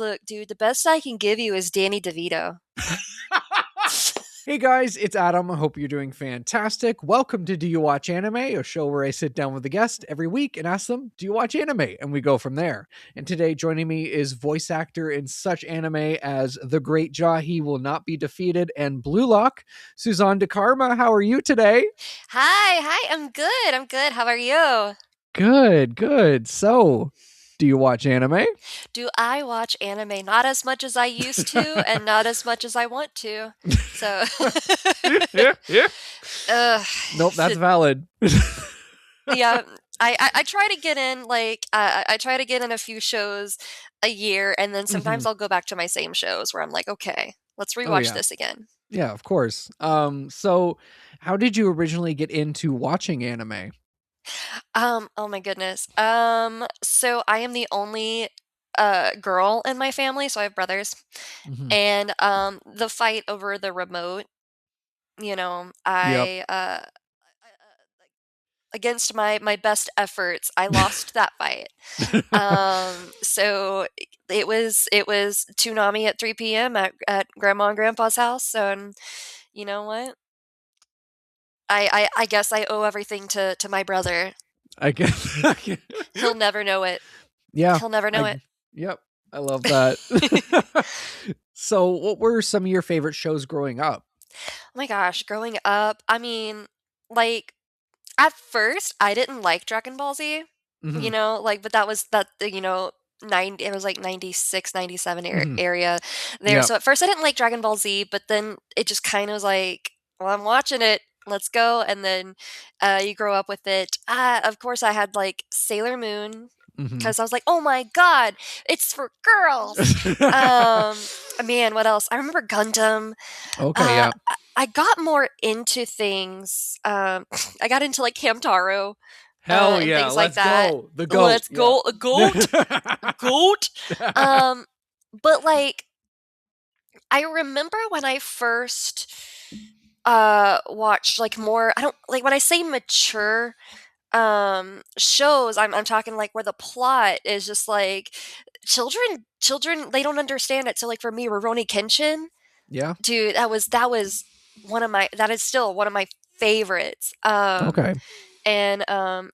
look, dude, the best I can give you is Danny DeVito. Hey guys, it's Adam. I hope you're doing fantastic. Welcome to Do You Watch Anime, a show where I sit down with a guest every week and ask them, do you watch anime? And we go from there. And today joining me is voice actor in such anime as The Great Jahy Will Not Be Defeated and Blue Lock, SuzAnne DeCarma. How are you today? Hi, I'm good. How are you? Good. So, do you watch anime? Do I watch anime? Not as much as I used to, and not as much as I want to. So, Yeah. uh, Nope, that's valid. yeah, I try to get in I try to get in a few shows a year, and then sometimes Mhm. I'll go back to my same shows where I'm like, okay, let's Oh rewatch yeah. this again. Yeah, of course. So how did you originally get into watching anime? Oh my goodness. So I am the only girl in my family, so I have brothers. Mhm. And the fight over the remote, Yep. against my best efforts, I lost that fight. So it was Toonami at 3 p.m. at Grandma and Grandpa's house, and you know what? I guess I owe everything to my brother. I guess. He'll never know it. Yeah. He'll never know I it. Yep. I love that. So, what were some of your favorite shows growing up? Oh my gosh, growing up, I mean, like at first I didn't like Dragon Ball Z, Mhm. but that was that it was like 96, 97 Mhm. area there. Yep. So at first I didn't like Dragon Ball Z, but then it just kind of was like, well, I'm watching it. Let's go. And then you grow up with it. Of course, I had like Sailor Moon Mhm. because I was like, oh my God, it's for girls. Um, Man, what else? I remember Gundam. Okay, Uh, yeah. I got more into things. I got into like Hamtaro Hell and yeah. things like Let's that. go. The goat. Let's Yeah. go, a goat, goat. Um, but like, I remember when I first watched like more. I don't like when I say mature shows. I'm talking like where the plot is just like children they don't understand it. So like for me, Rurouni Kenshin. Yeah. Dude, that was one of my that is still one of my favorites. Okay. And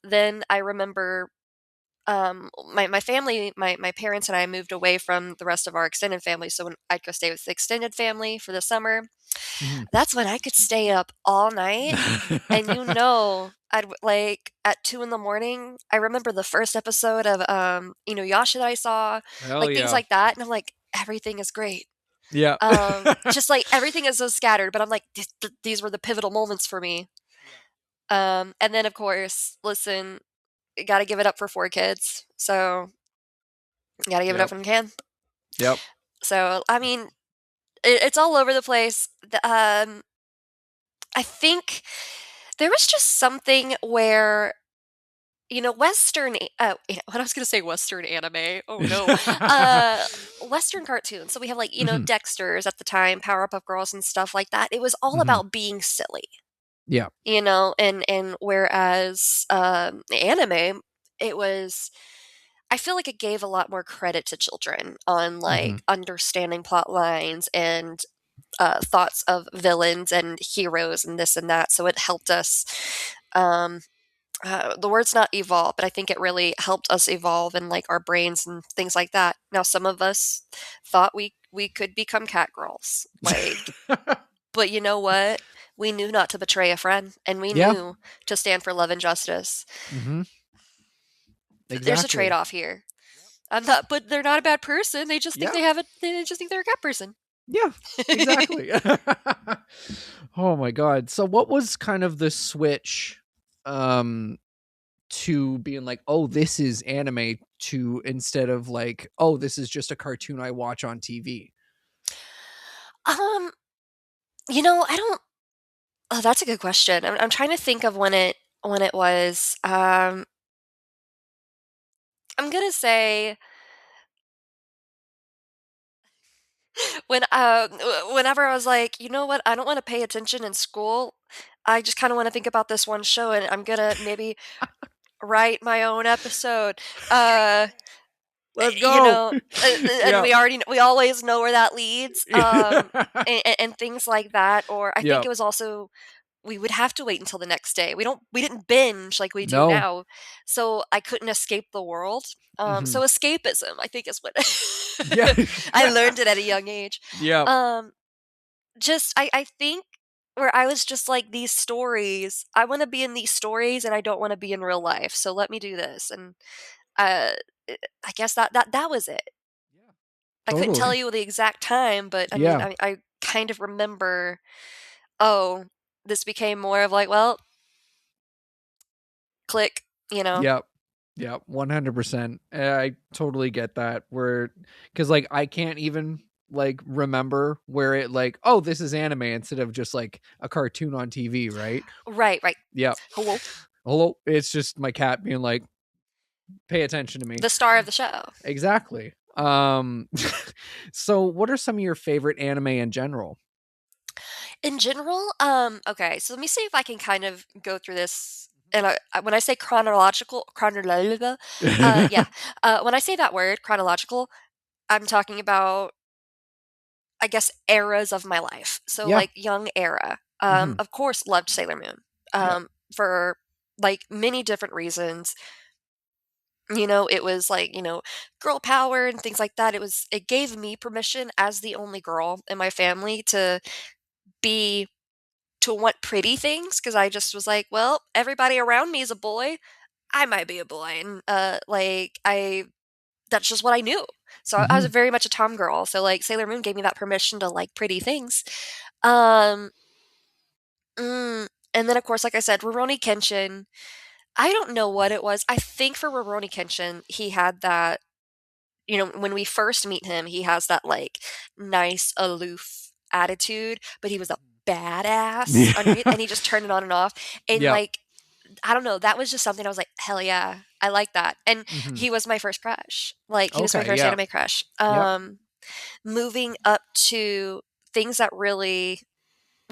then I remember my family, my parents and I moved away from the rest of our extended family. So when I'd go stay with the extended family for the summer, Mhm. that's when I could stay up all night. And like at 2 in the morning. I remember the first episode of Yasha that I saw, Hell like things yeah. like that, and I'm like, everything is great. Yeah. Just like everything is so scattered, but I'm like, these were the pivotal moments for me. And then of course, listen, got to give it up for 4 kids. So got to give it up Yep. when you can. Yep. So I mean, it's all over the place. I think there was just something where what I was gonna say Western anime. Oh no, Western cartoons. So we have like Mhm. Dexter's at the time, Powerpuff Girls and stuff like that. It was all Mhm. about being silly. Yeah. And whereas anime, it was I feel like it gave a lot more credit to children on Mhm. like understanding plot lines and thoughts of villains and heroes and this and that. So it helped us. Um, the word's not evolve, but I think it really helped us evolve in like our brains and things like that. Now, some of us thought we could become cat girls, but you know what? We knew not to betray a friend, and we Yeah. knew to stand for love and justice. Mhm. There's a Exactly. trade-off here. But they're not a bad person. They just think Yeah. they have it. They just think they're a cat person. Yeah. Exactly. Oh my god. So what was kind of the switch um to being like, "Oh, this is anime," to instead of like, "Oh, this is just a cartoon I watch on TV." um, I don't. Oh, that's a good question. I'm trying to think of when it was. I'm gonna say whenever I was like, you know what, I don't want to pay attention in school. I just kind of want to think about this one show, and I'm gonna maybe write my own episode. Uh, Let's you go. know, and Yep. we always know where that leads, and things like that. Or I think Yep. it was also we would have to wait until the next day. We didn't binge like we do No. now, so I couldn't escape the world. Mhm. So escapism, I think, is what Yeah. I learned it at a young age. Yep. Um, just I think where I was just like, these stories, I want to be in these stories, and I don't want to be in real life. So let me do this, and uh, I guess that was it. Yeah. I couldn't tell Totally. you the exact time, but I mean, Yeah. I kind of remember. Oh, this became more of like, well, click, you know? Yep. Yep. 100%. I totally get that. Where, because like I can't even like remember where it like, oh, this is anime instead of just like a cartoon on TV, right? Right, right. Yep. Hello, Hello. It's just my cat being like, pay attention to me. the star of the show. Exactly. So what are some of your favorite anime in general? In general, okay, so let me see if I can kind of go through this. And when I say chronological, yeah, when I say that word, chronological, I'm talking about, I guess, eras of my life. So, Yeah. like, young era. Mhm. Of course, loved Sailor Moon, Yep. for like many different reasons. It was like, girl power and things like that. It gave me permission as the only girl in my family be, to want pretty things, because I just was like, well, everybody around me is a boy. I might be a boy. And, that's just what I knew. So I was Mhm. very much a Tom girl. So, like, Sailor Moon gave me that permission to like pretty things. Um, and then, of course, like I said, Rurouni Kenshin. I don't know what it was. I think for Rurouni Kenshin, he had that, when we first meet him, he has that like nice, aloof attitude, but he was a badass underneath, Yeah. and he just turned it on and off. And Yep. like, I don't know, that was just something I was like, hell yeah, I like that. And Mhm. he was my first crush. Like, he was my Okay, first yeah. anime crush. Yep. Moving up to things that really,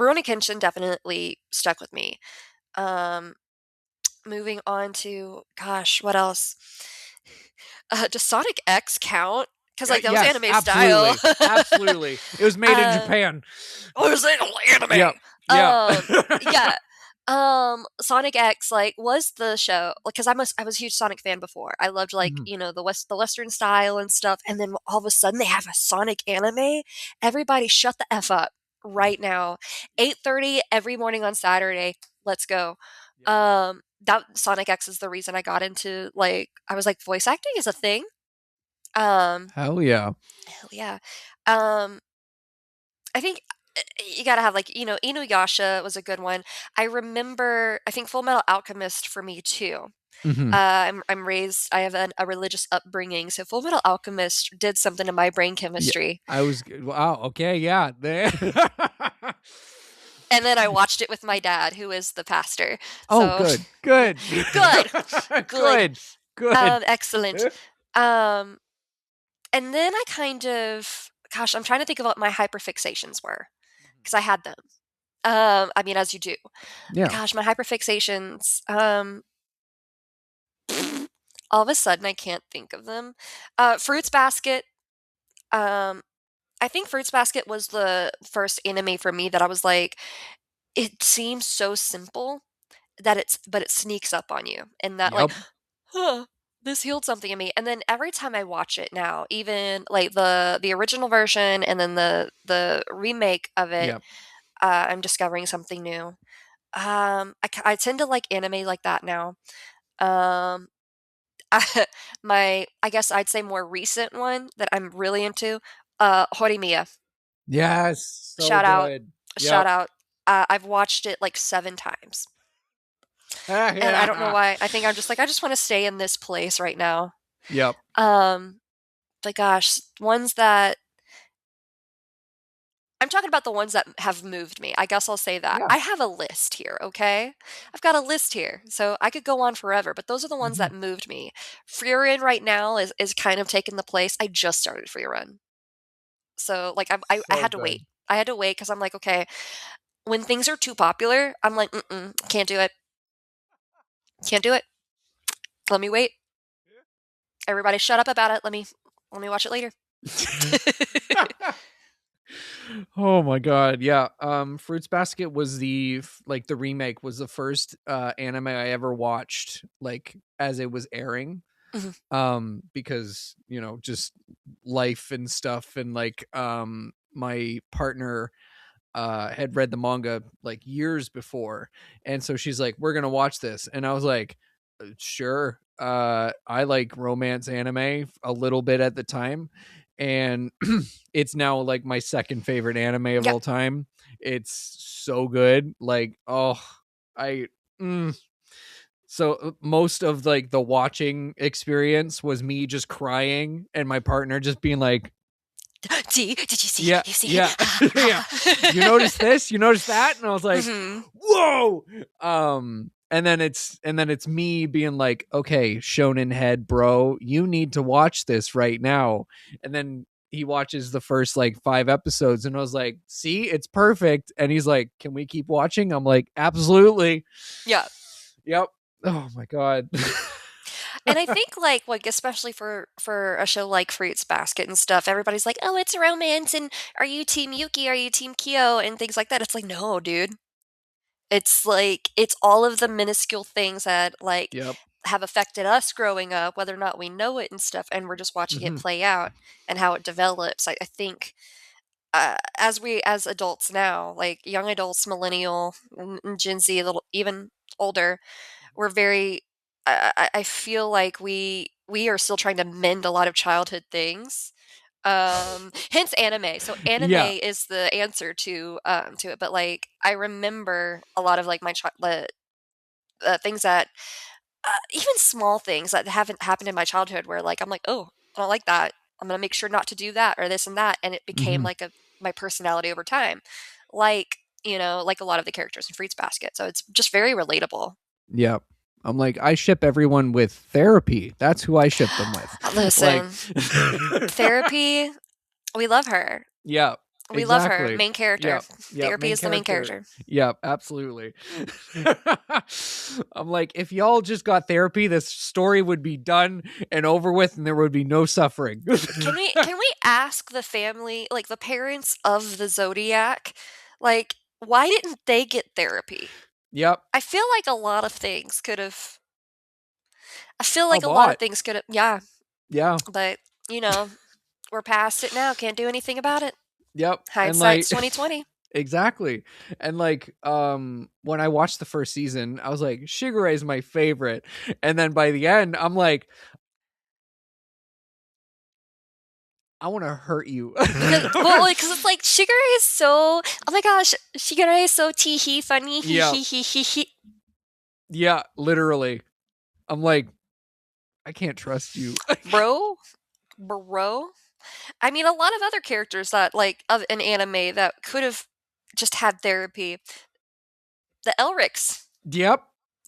Rurouni Kenshin definitely stuck with me. Um, Moving on to, gosh, what else? Does Sonic X count? Because like that was Yes, anime style. absolutely. Absolutely. It was made in uh, Japan. what was it? Anime. Yep. Yep. Yeah. Sonic X like was the show, like, because I was a huge Sonic fan before. I loved, like, Mhm. the Western style and stuff, and then all of a sudden they have a Sonic anime. Everybody, shut the f up right now. 8:30 every morning on Saturday. Let's go. Yep. That Sonic X is the reason I got into, like, I was like, voice acting is a thing. Um, Hell yeah. Hell yeah. Um, I think you gotta have, like, Inuyasha was a good one. I remember, I think Full Metal Alchemist for me too. Mhm. I'm raised, I have a religious upbringing, so Full Metal Alchemist did something to my brain Yeah. chemistry. I was wow, okay, yeah. There. And then I watched it with my dad, who is the pastor. Oh, So, good. yeah, Good. good, good, Good. Good. excellent. Um, and then I kind of, gosh, I'm trying to think of what my hyperfixations were, because I had them. I mean, as you do. Yeah. Gosh, my hyperfixations, all of a sudden, I can't think of them. Fruits Basket, um, I think Fruits Basket was the first anime for me that I was like, it seems so simple but it sneaks up on you, and that, like, Yep. "Huh, this healed something in me." And then every time I watch it now, even like the original version and then the remake of it, Yep. I'm discovering something new. I tend to like anime like that now. Um, I guess I'd say more recent one that I'm really into, Horimiya. Yes. So Shout out, good. shout Yep. out. I've watched it like 7 times, and I don't know Yeah. why. I think I'm just like, I just wanna stay in this place right now. Yep. Um, but gosh, ones that I'm talking about, the ones that have moved me. I guess I'll say that. Yeah. I have a list here, okay? I've got a list here, so I could go on forever, but those are the ones Mhm. that moved me. Free Run right now is kind of taking the place. I just started Free Run. So, like, I So had to wait. good. I had to wait because 'cause I'm like, "Okay," when things are too popular, I'm like, "Mm-mm, can't do it. Can't do it. Let me wait." Everybody shut up about it. Let me watch it later. Oh my god, yeah. Fruits Basket was the remake was the first anime I ever watched like as it was airing. Mhm. Because, just life and stuff, and like my partner had read the manga like years before, and so she's like, we're gonna watch this, and I was like, sure. I like romance anime a little bit at the time, and it's now like my second favorite anime of Yeah. all time. It's so good. Like, oh, I mm. So most of like the watching experience was me just crying and my partner just being like, See? Did you see? yeah, You see? yeah, yeah. You notice this? You notice that? And I was like, Hmm. whoa. And then it's me being like, okay, Shonen head, bro, you need to watch this right now. And then he watches the first like 5 episodes, and I was like, see, it's perfect. And he's like, can we keep watching? I'm like, absolutely. Yeah. Yep. Oh my god. And I think like especially for a show like Fruits Basket and stuff, everybody's like, "Oh, it's a romance, and are you team Yuki? Are you team Kyo?" and things like that. It's like, no, dude. It's like it's all of the minuscule things that like Yep. have affected us growing up, whether or not we know it and stuff, and we're just watching it Mhm. play out and how it develops. I think as adults now, like young adults, millennial, and Gen Z, a little even older, we're very I feel like we are still trying to mend a lot of childhood things. Hence anime. So anime Yeah. is the answer to it. But like I remember a lot of like the things that even small things that haven't happened in my childhood where like I'm like, oh, I don't like that. I'm gonna make sure not to do that or this and that, and it became Mhm. like a my personality over time, like like a lot of the characters in Fruits Basket. So it's just very relatable. Yep. I'm like, I ship everyone with therapy. That's who I ship them with. Like, Listen, therapy, we love her. yeah, We love her. exactly. Main character. Yep. Yep. Therapy Main is the main character. character. Yep. Absolutely. I'm like, if y'all just got therapy, this story would be done and over with, and there would be no suffering. Can we ask the family, like the parents of the Zodiac, like why didn't they get therapy? Yep. I feel like a lot of things could have I feel A like a lot of lot. things could have yeah, Yeah. but you know, we're past it now, can't do anything about it. Yep. And Hindsight's like, 2020. exactly. And like when I watched the first season, I was like, Shigure is my favorite. And then by the end, I'm like, I want to hurt you. Because it's like Shigure is so oh my gosh, Shigure is so tee-hee funny, hee Yeah. hee hee hee hee. Yeah, literally. I'm like, I can't trust you. Bro, bro. I mean, a lot of other characters that like of an anime that could have just had therapy. The Elrics Yep.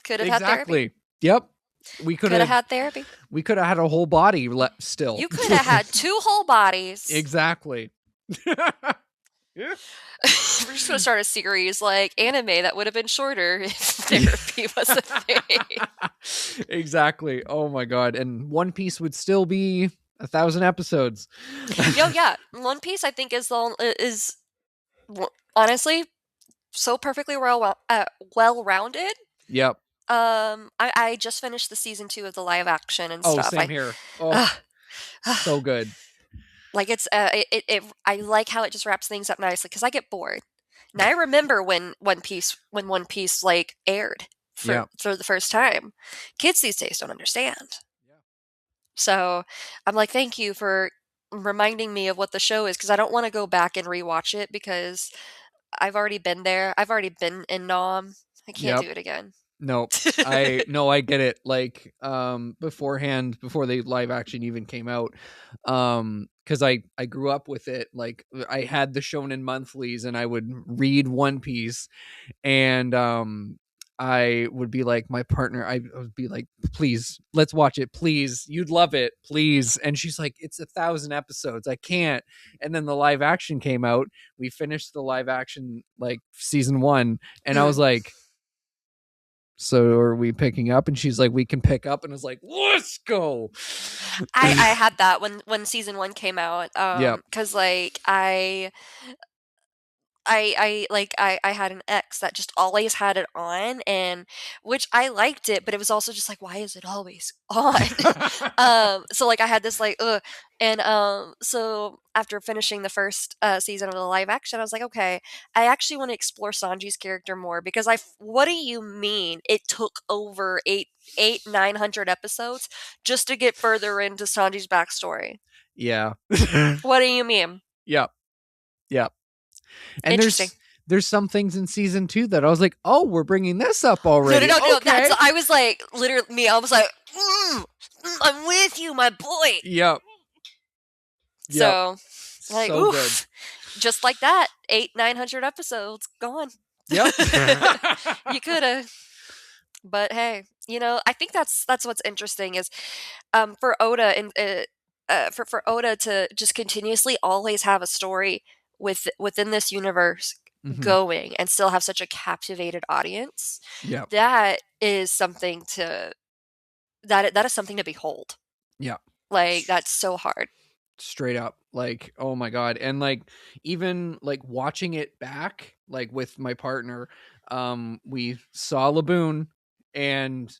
could have had therapy. Exactly. Yep. We could Could have have had therapy. had a whole body still. You could have had two whole bodies. Exactly. We're just gonna start a series like anime that would have been shorter if therapy was a thing. Exactly. Oh my god. And One Piece would still be 1,000 episodes. Yo, yeah, One Piece I think is honestly so perfectly well rounded. Yep. I just finished the season 2 of the live action and Oh, stuff. same here. Oh, Uh, so good. like it's I like how it just wraps things up nicely because I get bored. And I remember when One Piece like aired Yeah. for the first time. Kids these days don't understand. Yeah. So I'm like, thank you for reminding me of what the show is because I don't want to go back and rewatch it because I've already been there. I've already been in Nom. I can't Yep. do it again. No, I get it. Like, beforehand, before the live action even came out, because I grew up with it. Like, I had the Shonen monthlies, and I would read One Piece, and I would be like, my partner, I would be like, please, let's watch it, please, you'd love it, please. And she's like, it's 1,000 episodes, I can't. And then the live action came out. We finished the live action like season 1, and I was Mhm. like, So are we picking up? And she's like, we can pick up. And I was like, let's go. I had that when season 1 came out, Yep. because like I had an ex that just always had it on, and which I liked it, but it was also just like, why is it always on? So like I had this like, ugh. And so after finishing the first season of the live action, I was like, okay, I actually want to explore Sanji's character more because what do you mean it took over 900 episodes just to get further into Sanji's backstory? Yeah. What do you mean? Yep. Yep. And Interesting. there's some things in season 2 that I was like, oh, we're bringing this up No, already. no. Okay. I was like, literally, me. I was like, I'm with you, my boy. Yep. So, like, So good. oof, just like that, 900 episodes gone. Yep. You could have, but hey, I think that's what's interesting is, for Oda and for Oda to just continuously always have a story within this universe Mhm. going and still have such a captivated audience. Yep. That is something that is something to behold. Yep. Like that's so hard. Straight up, like, oh my god. And like even like watching it back like with my partner, we saw Laboon, and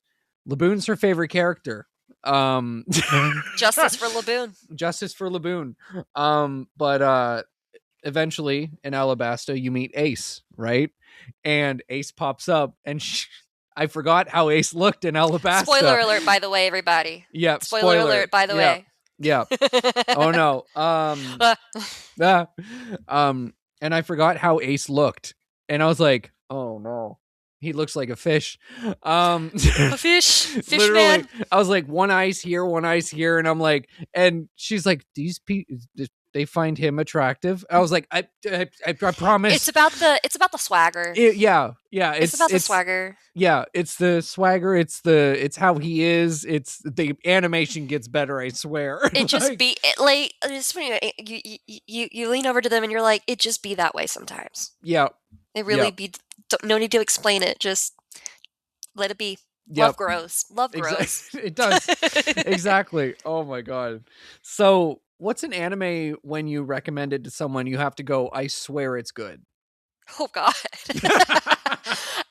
Laboon's her favorite character. Justice for Laboon. Justice for Laboon. But eventually in Alabasta you meet Ace, right? And Ace pops up, and I forgot how Ace looked in Alabasta. Spoiler alert, by the way, everybody. Yep. Spoiler alert, by the way. Yep. Oh no. And I forgot how Ace looked, and I was like, oh no, he looks like a fish. A fish Literally, man. I was like, one eye's here, and I'm like, and she's like, these people, they find him attractive. I was like, I promise. It's about the swagger. Yeah, it's about the swagger. Yeah, it's the swagger. It's how he is. It's the animation gets better. I swear. It just it's funny. You lean over to them and you're like, it just be that way sometimes. Yeah, It really be. No need to explain it. Just let it be. Love grows. Love grows. It does. Exactly. Oh my god. So, what's an anime when you recommend it to someone, you have to go, I swear it's good? Oh god.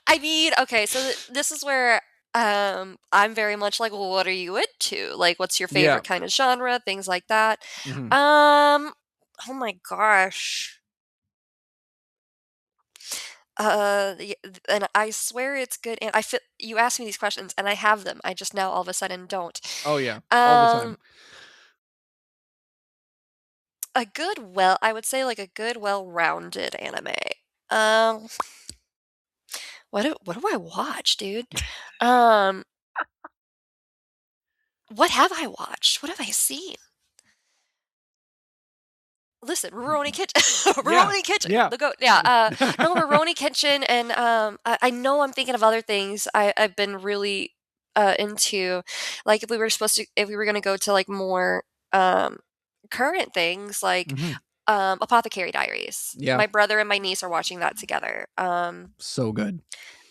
I mean, okay, so this is where I'm very much like, well, what are you into? Like, what's your favorite kind of genre? Things like that. Mhm. Oh my gosh. And I swear it's good. And I feel you asked me these questions, and I have them. I just now all of a sudden don't. Oh yeah, all the time. I would say like a good, well-rounded anime. Um, what do I watch, dude? Um, what have I watched? What have I seen? Listen, Rurouni Kitchen, Rurouni Kitchen, Yeah. the goat. Yeah, no, Rurouni Kitchen, and I know I'm thinking of other things I've been really into, like if we were gonna go to like more current things, like Apothecary Diaries. Yeah. My brother and my niece are watching that together. So good.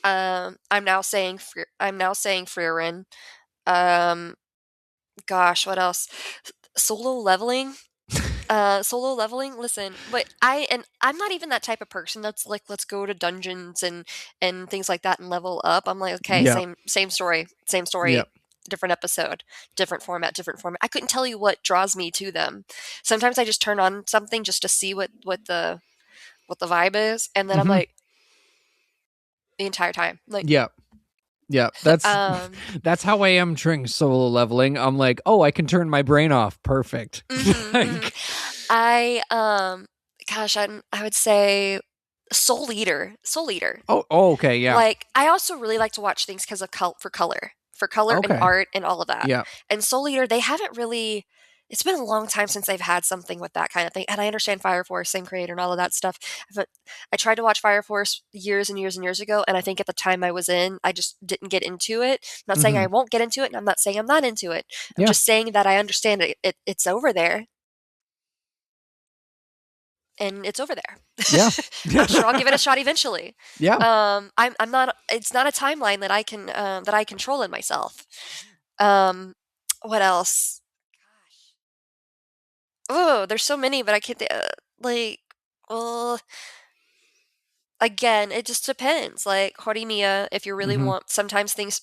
I'm now saying Frieren. Gosh, what else? Solo Leveling. Solo Leveling. Listen, but I'm not even that type of person that's like, let's go to dungeons and things like that and level up. I'm like, okay, same story, different episode, different format. I couldn't tell you what draws me to them. Sometimes I just turn on something just to see what the vibe is, and then I'm like, the entire time, like, yeah, that's how I am during Solo Leveling. I'm like, oh, I can turn my brain off. Perfect. I gosh, I would say Soul Eater. Oh, okay, yeah. Like, I also really like to watch things because of color and art and all of that. Yeah. And Soul Eater, they haven't really. It's been a long time since they've had something with that kind of thing. And I understand Fire Force, same creator, and all of that stuff. But I tried to watch Fire Force years and years and years ago, and I think at the time I was in, I just didn't get into it. I'm not saying I won't get into it, and I'm not saying I'm not into it. I'm just saying that I understand it's over there. and it's over there. Yeah. I'm sure I'll give it a shot eventually. Yeah. I'm not. It's not a timeline that I can that I control in myself. Um, what else? Oh, there's so many, but I can't. Like, well, again, it just depends. Like Horimiya, if you really Mhm. want, sometimes things,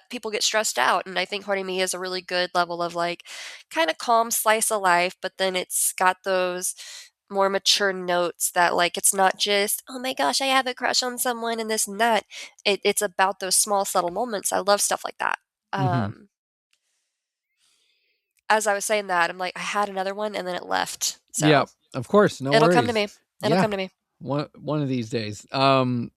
people get stressed out, and I think Horimiya is a really good level of like kind of calm slice of life, but then it's got those more mature notes that like it's not just oh my gosh I have a crush on someone and this and that. It's about those small subtle moments. I love stuff like that. Mhm. Um, as I was saying that, I'm like I had another one and then it left, Yeah. so Of course, no it'll come to worries. me. It'll Yeah. come to me. One of these days. Um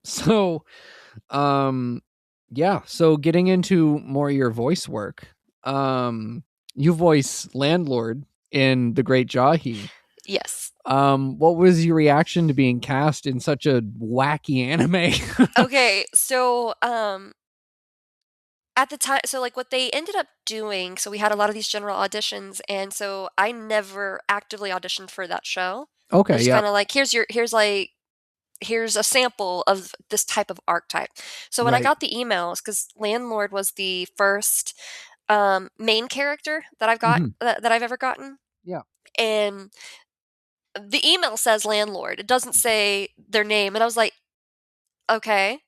yeah, so getting into more of your voice work. Um you voice Landlord in The Great Jahy. Yes. What was your reaction to being cast in such a wacky anime? Okay, so at the time, so like what they ended up doing, so we had a lot of these general auditions, and so I never actively auditioned for that show. It Okay, was yeah. kind of like here's a sample of this type of archetype. So when I Right. got the emails, because Landlord was the first main character that Mhm. that I've ever gotten, Yeah. and the email says Landlord. It doesn't say their name, and I was like, okay.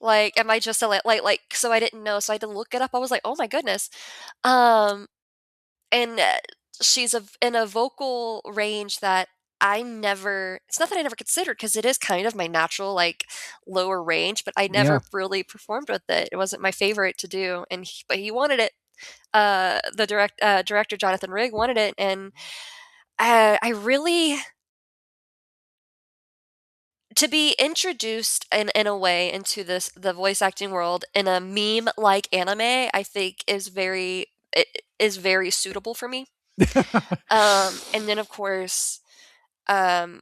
Like, am I just a so I didn't know, so I had to look it up. I was like, "Oh my goodness." Um, and, she's in a vocal range that I never it's not that I never considered because it is kind of my natural, like, lower range, but I Yeah. never really performed with it. It wasn't my favorite to do, and he wanted it. The director, Jonathan Rigg, wanted it, and, I really to be introduced in a way into the voice acting world in a meme like anime, I think it is very suitable for me. And then of course, um,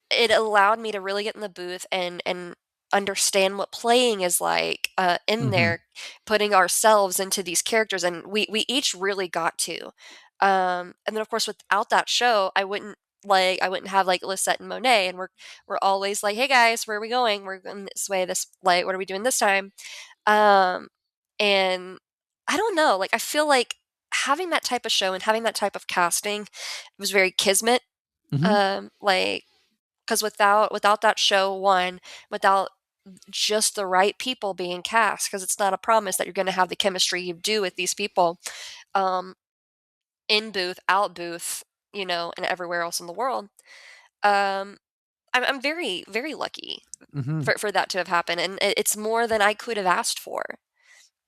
it allowed me to really get in the booth and understand what playing is like in Mhm. there, putting ourselves into these characters, and we each really got to. And then of course, without that show, I wouldn't have like Lisette and Monet, and we're always like, hey guys, where are we going? We're going this way. This like, what are we doing this time? Um, and I don't know, like I feel like having that type of show and having that type of casting was very kismet. Mhm. Like because without that show, one, without just the right people being cast, because it's not a promise that you're going to have the chemistry you do with these people, um, in booth, out booth, and everywhere else in the world. Um, I'm very very lucky Mhm. for that to have happened, and it's more than I could have asked for.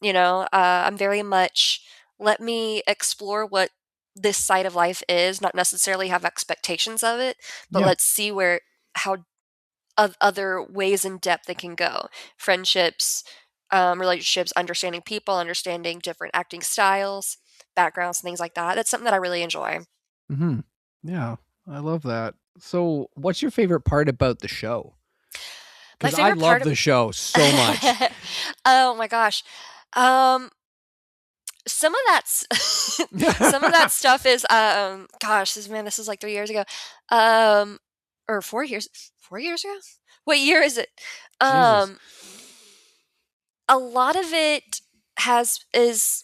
I'm very much let me explore what this side of life is, not necessarily have expectations of it, but Yeah. let's see where how of other ways in depth it can go. Friendships, relationships, understanding people, understanding different acting styles, backgrounds, and things like that. That's something that I really enjoy. Mhm. Yeah. I love that. So, what's your favorite part about the show? My Cuz I favorite part love of the show so much. oh my gosh. Um, some of some of that stuff is gosh, this is like 3 years ago. Um or 4 years 4 years ago? What year is it? Jesus. Um a lot of it has is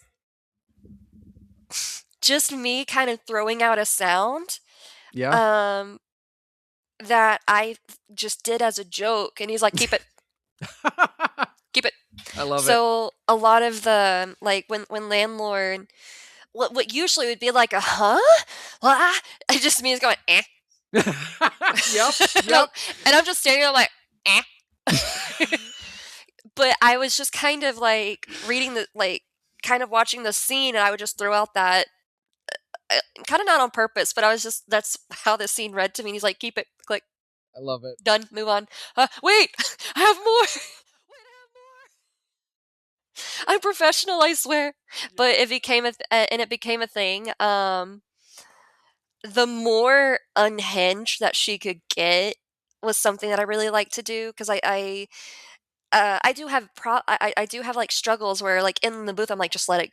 just me kind of throwing out a sound, Yeah. um, that I just did as a joke, and he's like, "Keep it, keep it." I love it. So, a lot of the like, when landlord what usually would be like a, "Huh? What?" It just means going, "Eh." Yep. And I'm Yep. and I'm just standing there like, "Eh." But I was just kind of, like, reading kind of watching the scene, and I would just throw out that, kinda not on purpose, but I was just that's how the scene read to me, and he's like, "Keep it, click." I love it. Done, move on. Wait, I have more. Wait, I have more. I'm professional, I swear. Yeah. But it became a thing. The more unhinged that she could get was something that I really like to do because I do have I do have like struggles where like in the booth I'm like just let it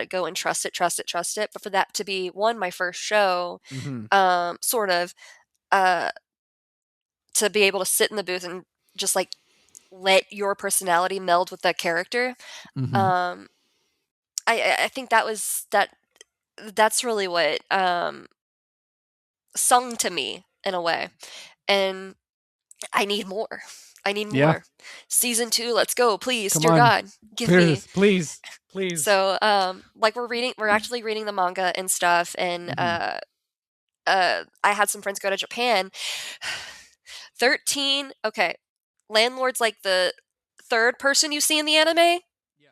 go and trust it, trust it, trust it. But for that to be one my first show, Mhm. sort of. Uh, to be able to sit in the booth and just like let your personality meld with that character. Mhm. Um, I think that's really what sung to me in a way, and I need more. I need Yeah. more. Season 2, let's go, please, Come dear on. God, give me. Please, please, please. So, like we're actually reading the manga and stuff, and Mhm. I had some friends go to Japan. 13, okay. Landlord's like the third person you see in the anime. Yeah.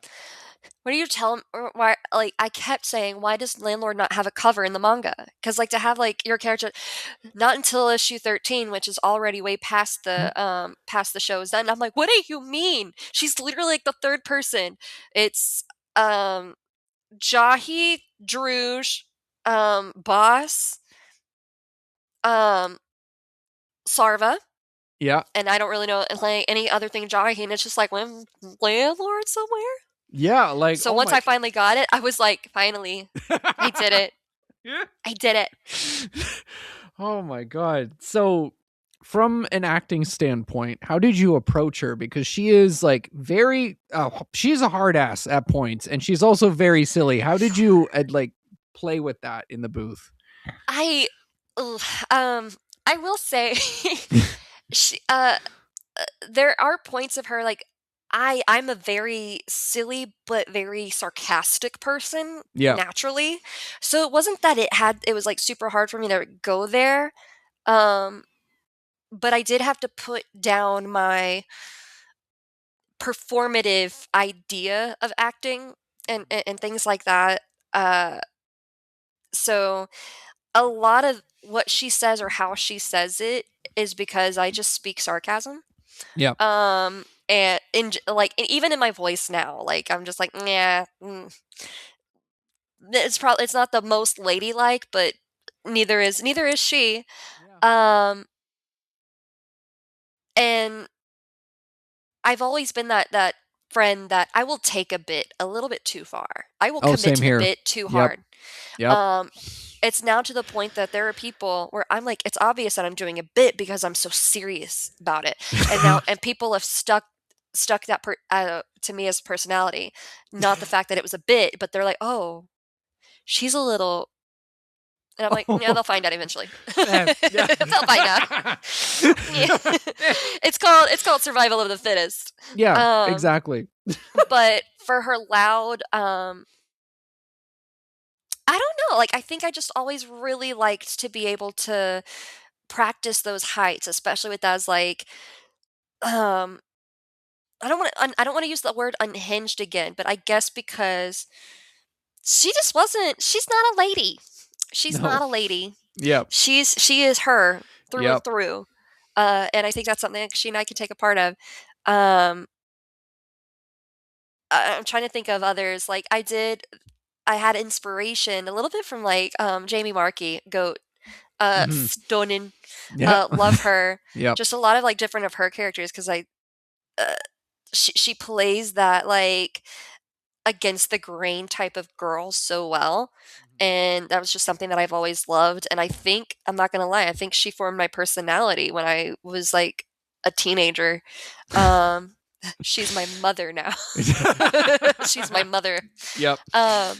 What do you tell him? Or why? Like I kept saying, why does Landlord not have a cover in the manga? Because like to have like your character, not until issue 13, which is already way past the show is done. I'm like, what do you mean? She's literally like the third person. It's um Jahy, Druge, Boss, um, Sarva, Yeah. and I don't really know like any other thing Jahy, and it's just like when Landlord somewhere. Yeah, like, So oh once my I finally got it, I was like, finally, I did it. Yeah. I did it. Oh my god. So from an acting standpoint, how did you approach her? Because she is like very she's a hard ass at points, and she's also very silly. How did you like play with that in the booth? I, ugh, I will say, she, there are points of her like I'm a very silly but very sarcastic person Yeah. naturally. So it wasn't that it was like super hard for me to go there. Um but I did have to put down my performative idea of acting and things like that. Uh so a lot of what she says or how she says it is because I just speak sarcasm. Yeah. And like even in my voice now, like I'm just like, yeah, it's not the most ladylike, but neither is she. Yeah. Um, and I've always been that friend that I will take a bit a little bit too far. I will Oh, commit same to the here. bit too Yep. hard. Yep. Um, it's now to the point that there are people where I'm like, it's obvious that I'm doing a bit because I'm so serious about it, and people have stuck that to me as personality, not the fact that it was a bit, but they're like, oh, she's a little, and I'm like, yeah, Oh, they'll find out eventually. man. Yeah. They'll find out. Yeah. It's called survival of the fittest. Yeah, Um, exactly. but for her loud, I don't know. Like I think I just always really liked to be able to practice those heights, especially with as like um I don't want to use the word unhinged again, but I guess because she's not a lady. She's No. not a lady. Yep. She is her through and Yep. through. And I think that's something that she and I can take a part of. Um I'm trying to think of others. Like I had inspiration a little bit from like Jamie Markey, Goat, Mhm. stunning. Yep. Love her. Yep. Just a lot of like different of her characters because uh, she plays that like against the grain type of girl so well. And that was just something that I've always loved. And I think, I'm not going to lie, I think she formed my personality when I was like a teenager. Um, she's my mother now. She's my mother. Yep. Um,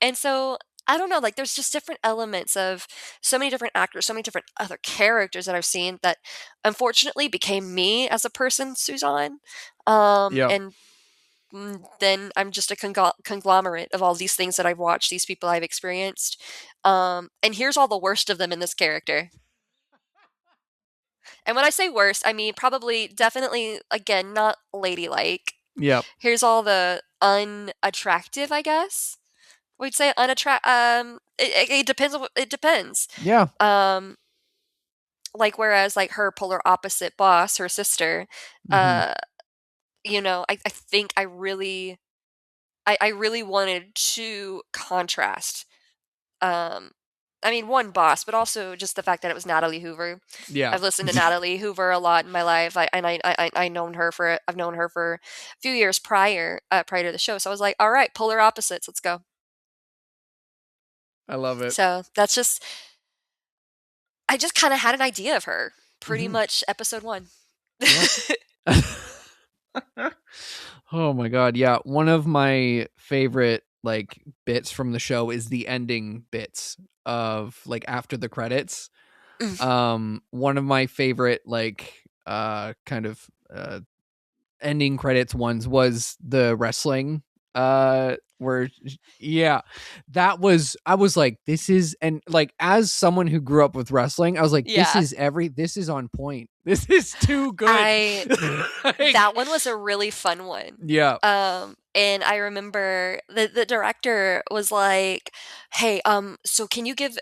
and so I don't know, like there's just different elements of so many different actors, so many different other characters that I've seen that unfortunately became me as a person, Suzanne. Yep. And then I'm just a conglomerate of all these things that I've watched, these people I've experienced. And here's all the worst of them in this character. And when I say worst, I mean probably, definitely, again, not ladylike. Yep. Here's all the unattractive, I guess. We'd say unattract. It depends. It depends. Yeah. Um, like whereas like her polar opposite boss, her sister, Mhm. uh, I think I really wanted to contrast. Um, I mean, one boss, but also just the fact that it was Natalie Hoover. Yeah. I've listened to Natalie Hoover a lot in my life. I've known her for a few years prior to the show. So I was like, all right, polar opposites, let's go. I love it. So that's just I just kind of had an idea of her pretty much episode 1. Yep. Oh my god, yeah. One of my favorite like bits from the show is the ending bits of like after the credits. One of my favorite like kind of ending credits ones was the wrestling where yeah, that was, I was like, this is, and like as someone who grew up with wrestling, I was like, this Yeah. is on point. This is too good. Like, That one was a really fun one. yeah. And I remember the director was like, "Hey, so can you give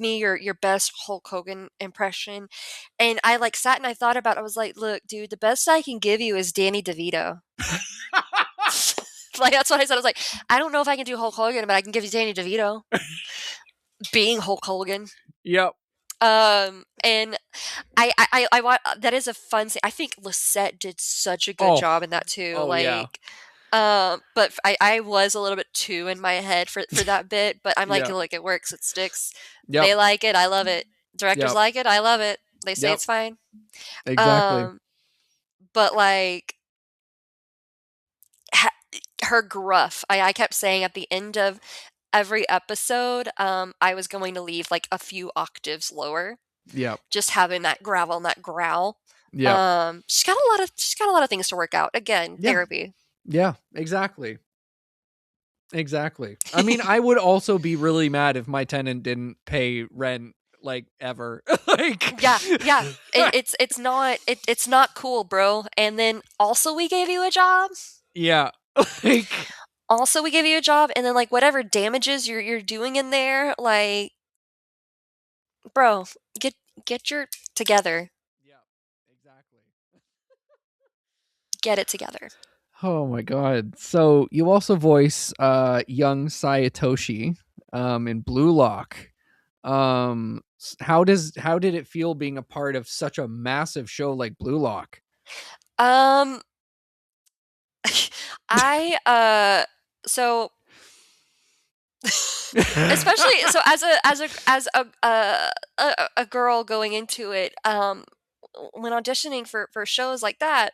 me your best Hulk Hogan impression?" And I like sat and I thought about it. I was like, "Look, dude, the best I can give you is Danny DeVito." Like that's what I said. I was like, "I don't know if I can do Hulk Hogan, but I can give you Danny DeVito being Hulk Hogan." Yep. And that is a fun scene. I think Lisette did such a good Oh. job in that too. Oh yeah. Like, but I was a little bit too in my head for that bit. But I'm like, Yeah. look, it works. It sticks. Yep. They like it. I love it. Directors Yep. like it. I love it. They say Yep. it's fine. Exactly. Um, but like ha- her gruff. I kept saying at the end of every episode, I was going to leave like a few octaves lower. Yep. Just having that gravel and that growl. Yep. She's got a lot of things to work out. Again, Yeah. therapy. Yeah. Exactly. Exactly. I mean, I would also be really mad if my tenant didn't pay rent like ever. Like Yeah, yeah. It's not cool, bro. And then also we gave you a job. yeah. Like Also we gave you a job, and then like whatever damages you're doing in there, like, bro, get your together. yeah. Exactly. Get it together. Oh my god. So you also voice young Sayatoshi in Blue Lock. How did it feel being a part of such a massive show like Blue Lock? Um so especially so as a girl going into it, when auditioning for shows like that,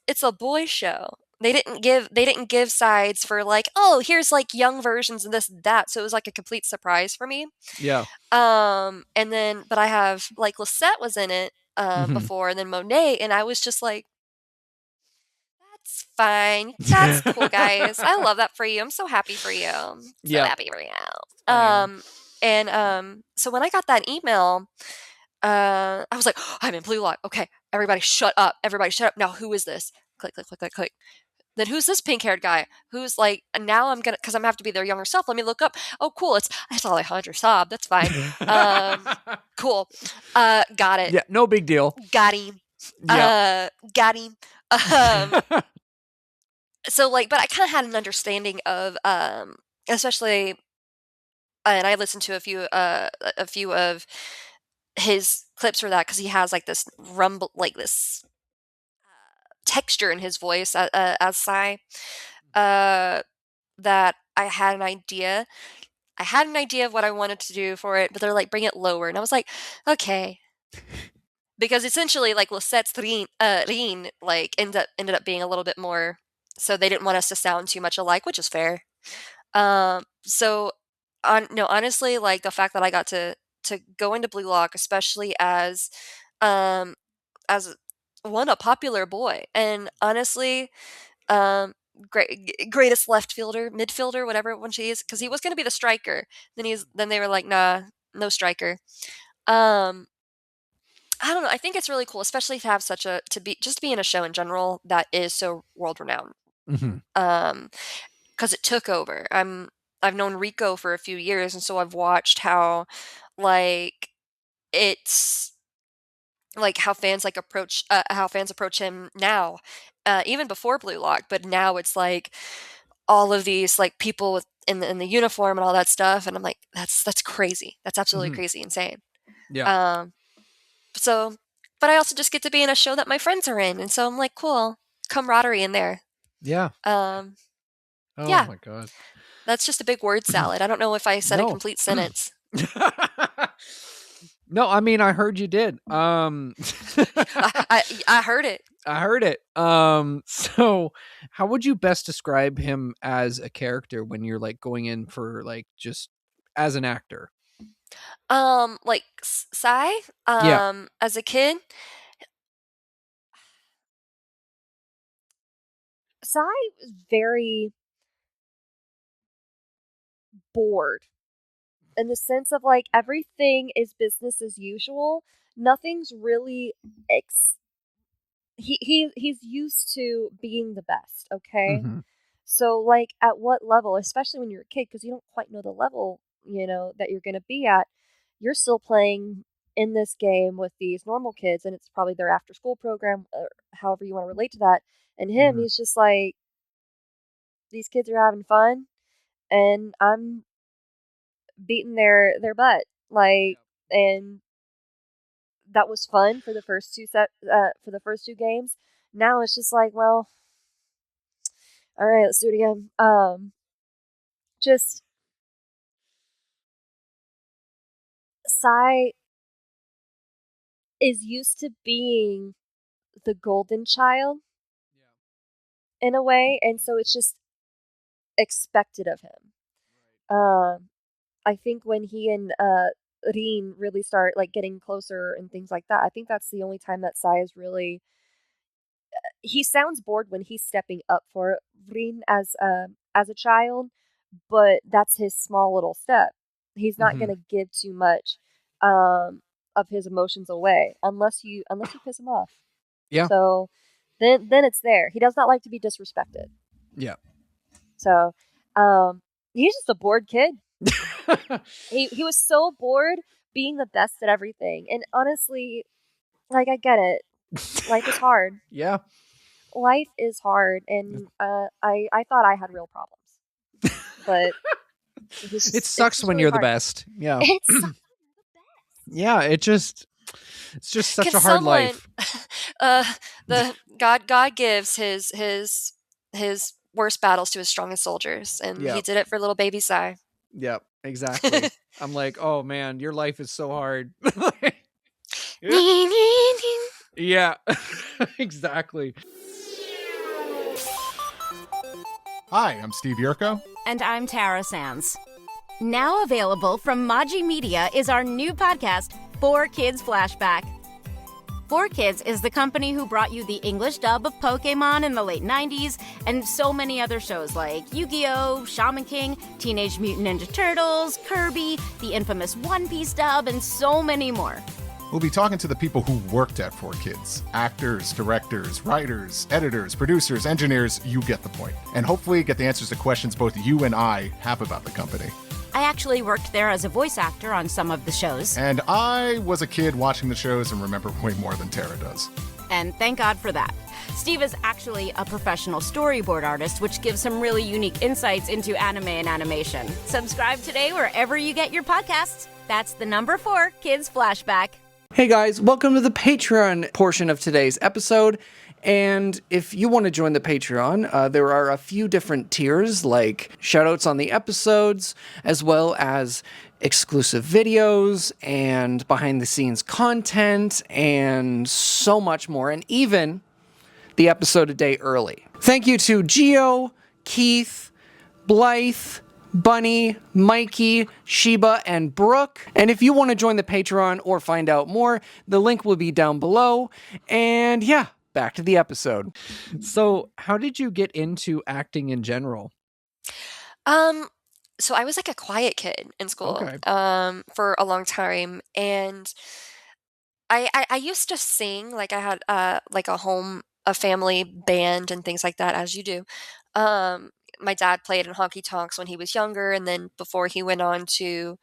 it's a boy show. They didn't give sides for like, oh, here's like young versions of this and that. So it was like a complete surprise for me. Yeah. And then but I have like Lisette was in it Mhm. before, and then Monet, and I was just like, that's fine. That's cool, guys. I love that for you. I'm so happy for you. I'm so Yeah. happy for you. Same. So when I got that email, I was like, "Oh, I'm in Blue Lock. Okay, everybody shut up. Everybody shut up. Now who is this?" Click, click, click, click, click. Then who's this pink-haired guy? Who's like, and now I'm gonna, because I'm gonna have to be their younger self. Let me look up. Oh, cool. It's Alejandro Saab. That's fine. Cool. Got it. Yeah, no big deal. Got him. Yeah. Got him. Um, so like, but I kind of had an understanding of, especially, and I listened to a few of his clips for that because he has like this rumble, like this texture in his voice as Psy, uh, that I had an idea. I had an idea of what I wanted to do for it, but they're like, bring it lower, and I was like, okay, because essentially, like Lisette's Rin like ended up being a little bit more, so they didn't want us to sound too much alike, which is fair. So on no, honestly, like the fact that I got to go into Blue Lock, especially um as one, a popular boy, and honestly, um greatest left fielder, midfielder, whatever one she is, because he was going to be the striker. Then they were like, nah, no striker. Um, I don't know. I think it's really cool, especially to have such a to be just be in a show in general that is so world renowned. Mhm. Because it took over. I've known Rico for a few years, and so I've watched how like it's like how fans approach him now, even before Blue Lock, but now it's like all of these like people in the uniform and all that stuff, and I'm like, that's crazy. That's absolutely Mhm. crazy, insane. Yeah. Um, so, but I also just get to be in a show that my friends are in, and so I'm like, cool camaraderie in there. Yeah. Um, Oh yeah, my god. that's just a big word salad. I don't know if I said a No. complete sentence. No, I mean, I heard you did. I heard it. I heard it. So how would you best describe him as a character when you're like going in for like just as an actor? Like Psy, Yeah. as a kid, Psy was very bored in the sense of like everything is business as usual. Nothing's really he's used to being the best, okay? Hmm. So like at what level, especially when you're a kid, because you don't quite know the level, that you're gonna be at, you're still playing in this game with these normal kids and it's probably their after school program or however you want to relate to that. And him, Hmm. he's just like, these kids are having fun and I'm beating their butt. Like, and that was fun for the for the first two games. Now it's just like, well, all right, let's do it again. Just Sai is used to being the golden child in a way, and so it's just expected of him. Um, I think when he and Rin really start like getting closer and things like that, I think that's the only time that Sai is really. He sounds bored when he's stepping up for Rin as a child, but that's his small little step. He's not Hmm. gonna give too much um, of his emotions away unless you piss him off. Yeah. So then it's there. He does not like to be disrespected. Yeah. So he's just a bored kid. He was so bored being the best at everything. And honestly, like I get it. Life is hard. Yeah. Life is hard, and I thought I had real problems, but It it's sucks just when really you're the hard. best. Yeah. It sucks. Yeah, it's just such Can a hard someone, life. uh, the God gives his worst battles to his strongest soldiers, and he Yep. did it for little baby Sai. Yep. Exactly. I'm like, oh man, your life is so hard. Yeah. Yeah. Exactly. Hi, I'm Steve Yurko. And I'm Tara Sands. Now available from Maji Media is our new podcast, 4Kids Flashback. 4Kids is the company who brought you the English dub of Pokemon in the late 90s and so many other shows like Yu-Gi-Oh!, Shaman King, Teenage Mutant Ninja Turtles, Kirby, the infamous One Piece dub, and so many more. We'll be talking to the people who worked at 4Kids. Actors, directors, writers, editors, producers, engineers, you get the point. And hopefully get the answers to questions both you and I have about the company. I actually worked there as a voice actor on some of the shows. And I was a kid watching the shows and remember way more than Tara does. And thank God for that. Steve is actually a professional storyboard artist, which gives some really unique insights into anime and animation. Subscribe today wherever you get your podcasts. That's the number 4 Kids Flashback. Hey guys, welcome to the Patreon portion of today's episode. And if you want to join the Patreon, there are a few different tiers, like shoutouts on the episodes, as well as exclusive videos and behind the scenes content, and so much more, and even the episode a day early. Thank you to Gio, Keith, Blythe, Bunny, Mikey, Sheba, and Brooke. And if you want to join the Patreon or find out more, the link will be down below. And yeah, back to the episode. So, how did you get into acting in general? Um, so I was like a quiet kid in school, Okay. for a long time, and I used to sing. Like I had like a family band and things like that, as you do. My dad played in honky tonks when he was younger, and then before he went on to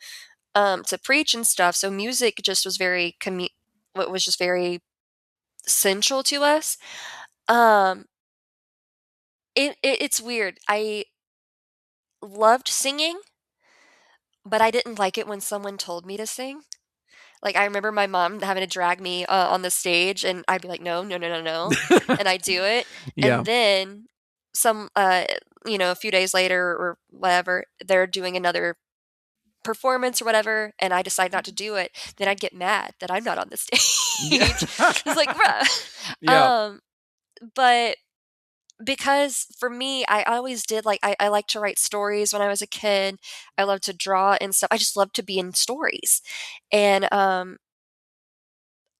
preach and stuff. So music just was what was just very central to us. Um, it's weird. I loved singing, but I didn't like it when someone told me to sing. Like, I remember my mom having to drag me, on the stage, and I'd be like, "No, no, no, no, no," and I do it, Yeah. and then some, a few days later or whatever, they're doing another performance or whatever, and I decide not to do it, then I'd get mad that I'm not on the Yeah. stage. It's like, bruh. Yeah. But because for me, I always did I like to write stories when I was a kid. I love to draw and stuff. I just love to be in stories. And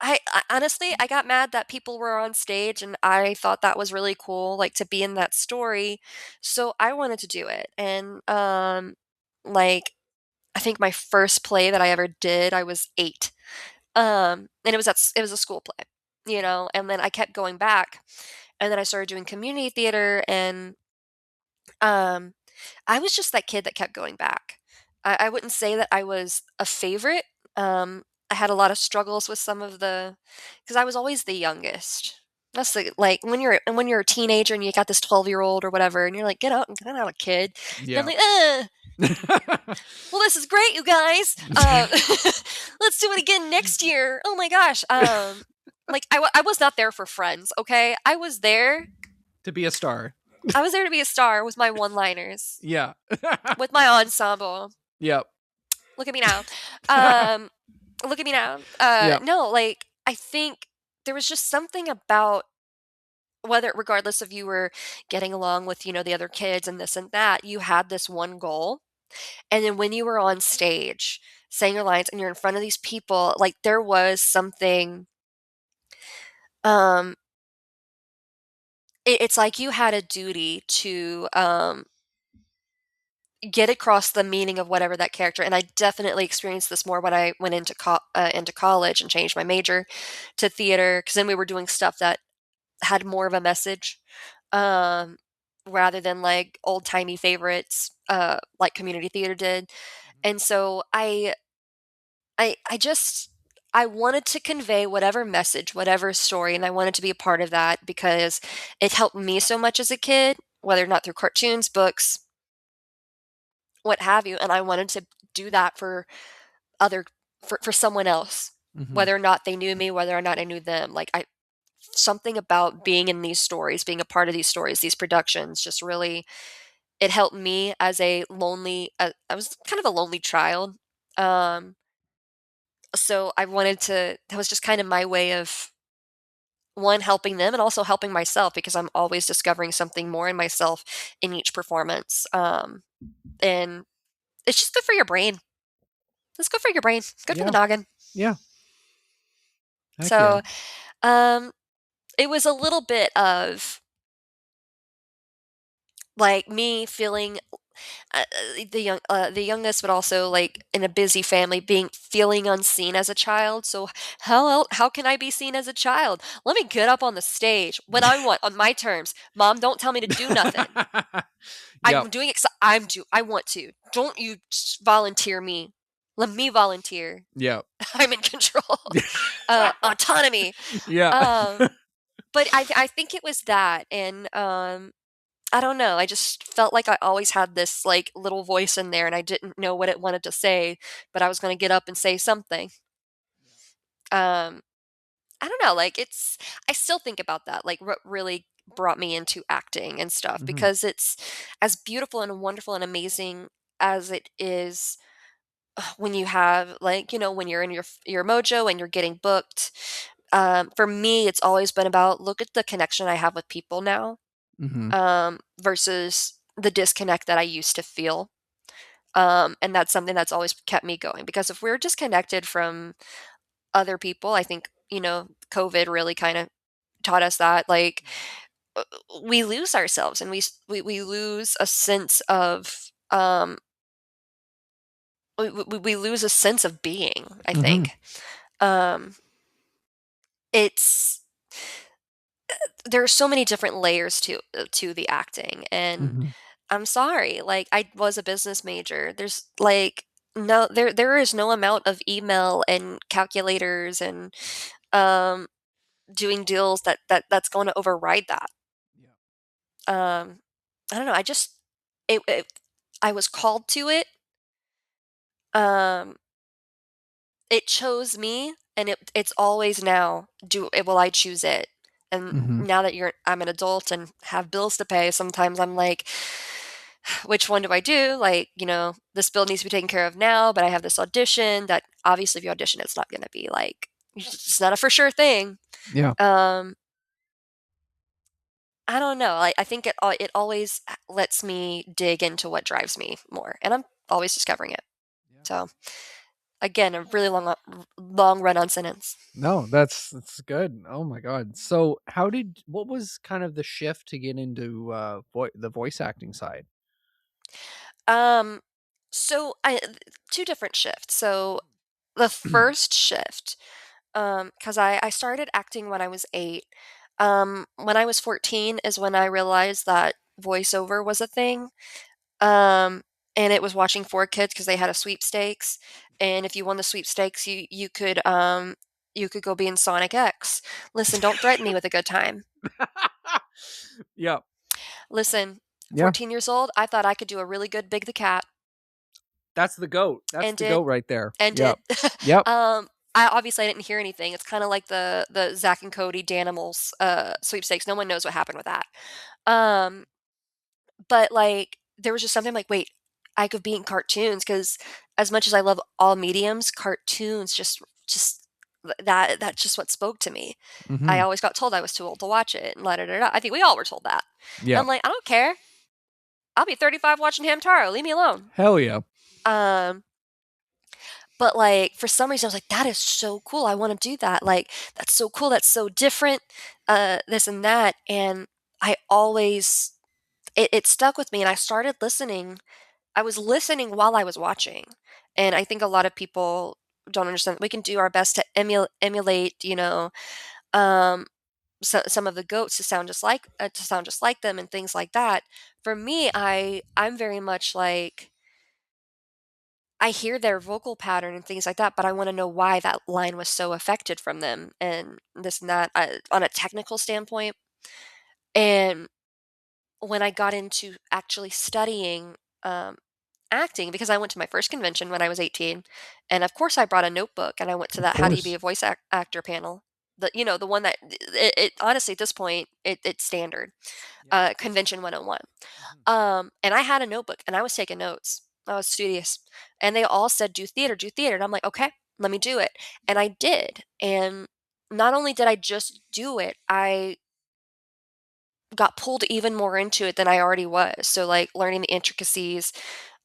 I honestly, I got mad that people were on stage and I thought that was really cool, like to be in that story. So I wanted to do it. And like I think my first play that I ever did, I was 8. And it was a school play, and then I kept going back. And then I started doing community theater and um I was just that kid that kept going back. I wouldn't say that I was a favorite. I had a lot of struggles with some of because I was always the youngest. That's like when you're a teenager and you got this 12-year-old or whatever, and you're like, get out, kid. And I'm Yeah. like, well, this is great, you guys. Let's do it again next year. Oh my gosh. Like I was not there for friends. Okay, To be a star. I was there to be a star with my one-liners, Yeah. with my ensemble. Yep. Look at me now. Um, look at me now. Yep. No, like I think there was just something about regardless of you were getting along with, the other kids and this and that, you had this one goal. And then when you were on stage saying your lines and you're in front of these people, like there was something, um, it's like you had a duty to, get across the meaning of whatever that character. And I definitely experienced this more when I went into college and changed my major to theater, because then we were doing stuff that had more of a message, um, rather than like old timey favorites, like community theater did. And so I just I wanted to convey whatever message, whatever story, and I wanted to be a part of that because it helped me so much as a kid, whether or not through cartoons, books, what have you. And I wanted to do that for other for someone else, Mhm. whether or not they knew me, whether or not I knew them. Like I something about being in these stories, being a part of these stories, these productions, just really it helped me as a lonely. I was kind of a lonely child, um, so I wanted to. That was just kind of my way of one helping them and also helping myself because I'm always discovering something more in myself in each performance. And it's just good for your brain. It's good for your brain. It's good for the Yeah. noggin. Yeah. Heck yeah. So, um, it was a little bit of like me feeling the youngest, but also like in a busy family, feeling unseen as a child. So how can I be seen as a child? Let me get up on the stage when I want on my terms. Mom, don't tell me to do nothing. Yep. I'm doing it 'cause I want to. Don't you volunteer me. Let me volunteer. Yep. I'm in control. Autonomy. Yeah. Um, but I think it was that, and I don't know. I just felt like I always had this like little voice in there, and I didn't know what it wanted to say, but I was going to get up and say something. Um, I don't know. Like I still think about that. Like what really brought me into acting and stuff Mhm. because it's as beautiful and wonderful and amazing as it is when you have like when you're in your mojo and you're getting booked. For me, it's always been about look at the connection I have with people now, Mhm. versus the disconnect that I used to feel. And that's something that's always kept me going because if we're disconnected from other people, I think, COVID really kind of taught us that like uh, we lose ourselves and we lose a sense of we lose a sense of being, I Mhm. think. Um, it's there are so many different layers to the acting, and Mhm. I'm sorry, like I was a business major. There's like no there is no amount of email and calculators and um doing deals that's going to override that. Yeah. I don't know. It I was called to it. Um it chose me and it's always now will I choose it. And Mhm. now that I'm an adult and have bills to pay, sometimes I'm like which one do I do? Like, this bill needs to be taken care of now, but I have this audition that obviously if you audition, it's not going to be like, it's not a for sure thing. Yeah. Um, I don't know. I think it always lets me dig into what drives me more, and I'm always discovering it. So again, a really long run on sentence. No, that's good. Oh my god. So, what was kind of the shift to get into the voice acting side? Um, so two different shifts. So the first shift, because I started acting when I was 8. When I was 14 is when I realized that voiceover was a thing. Um, and it was watching 4 Kids because they had a sweepstakes, and if you won the sweepstakes, you could go be in Sonic X. Listen, don't threaten me with a good time. Yeah. Listen, Yeah. 14 years old, I thought I could do a really good Big the Cat, That's the goat. That's and the did, goat right there. and Yep. did. Yep. I didn't hear anything. It's kind of like the Zach and Cody Danimals sweepstakes. No one knows what happened with that. Um, but like there was just something like, wait, I could be in cartoons because as much as I love all mediums, cartoons just that's just what spoke to me. I Mhm. always got told I was too old to watch it and la da da da. I think we all were told that. And I'm Yep. like, I don't care. I'll be 35 watching Hamtaro. Leave me alone. Hell yeah. Um, but like for some reason I was like, that is so cool. I want to do that. Like that's so cool. That's so different. This and that. And I always it stuck with me and I started listening. I was listening while I was watching. And I think a lot of people don't understand that we can do our best to emulate, um, some of the goats to sound just like them and things like that. For me, I'm very much like I hear their vocal pattern and things like that, but I want to know why that line was so affected from them and this and that on a technical standpoint. And when I got into actually studying um, acting, because I went to my first convention when I was 18, and of course I brought a notebook and I went to Of that "How do you be course. a voice actor" panel. The one that honestly at this point it's standard, Yep. convention 101. Mhm. And I had a notebook and I was taking notes. I was studious, and they all said do theater, and I'm like, okay, let me do it, and I did. And not only did I just do it, I got pulled even more into it than I already was. So like learning the intricacies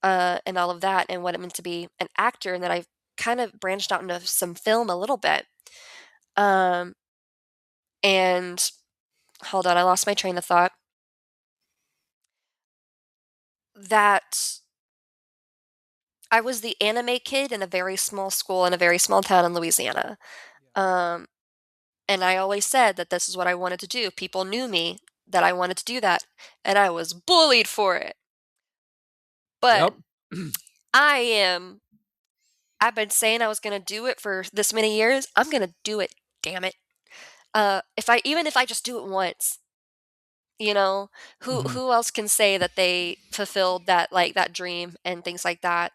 and all of that and what it meant to be an actor, and then I've kind of branched out into some film a little bit. Um, and hold on, I lost my train of thought. That I was the anime kid in a very small school in a very small town in Louisiana. Um, and I always said that this is what I wanted to do. People knew me that I wanted to do that, and I was bullied for it. But Yep. I am I've been saying I was gonna do it for this many years. I'm gonna do it, damn it. If I just do it once, you know, Mhm. who else can say that they fulfilled that dream and things like that?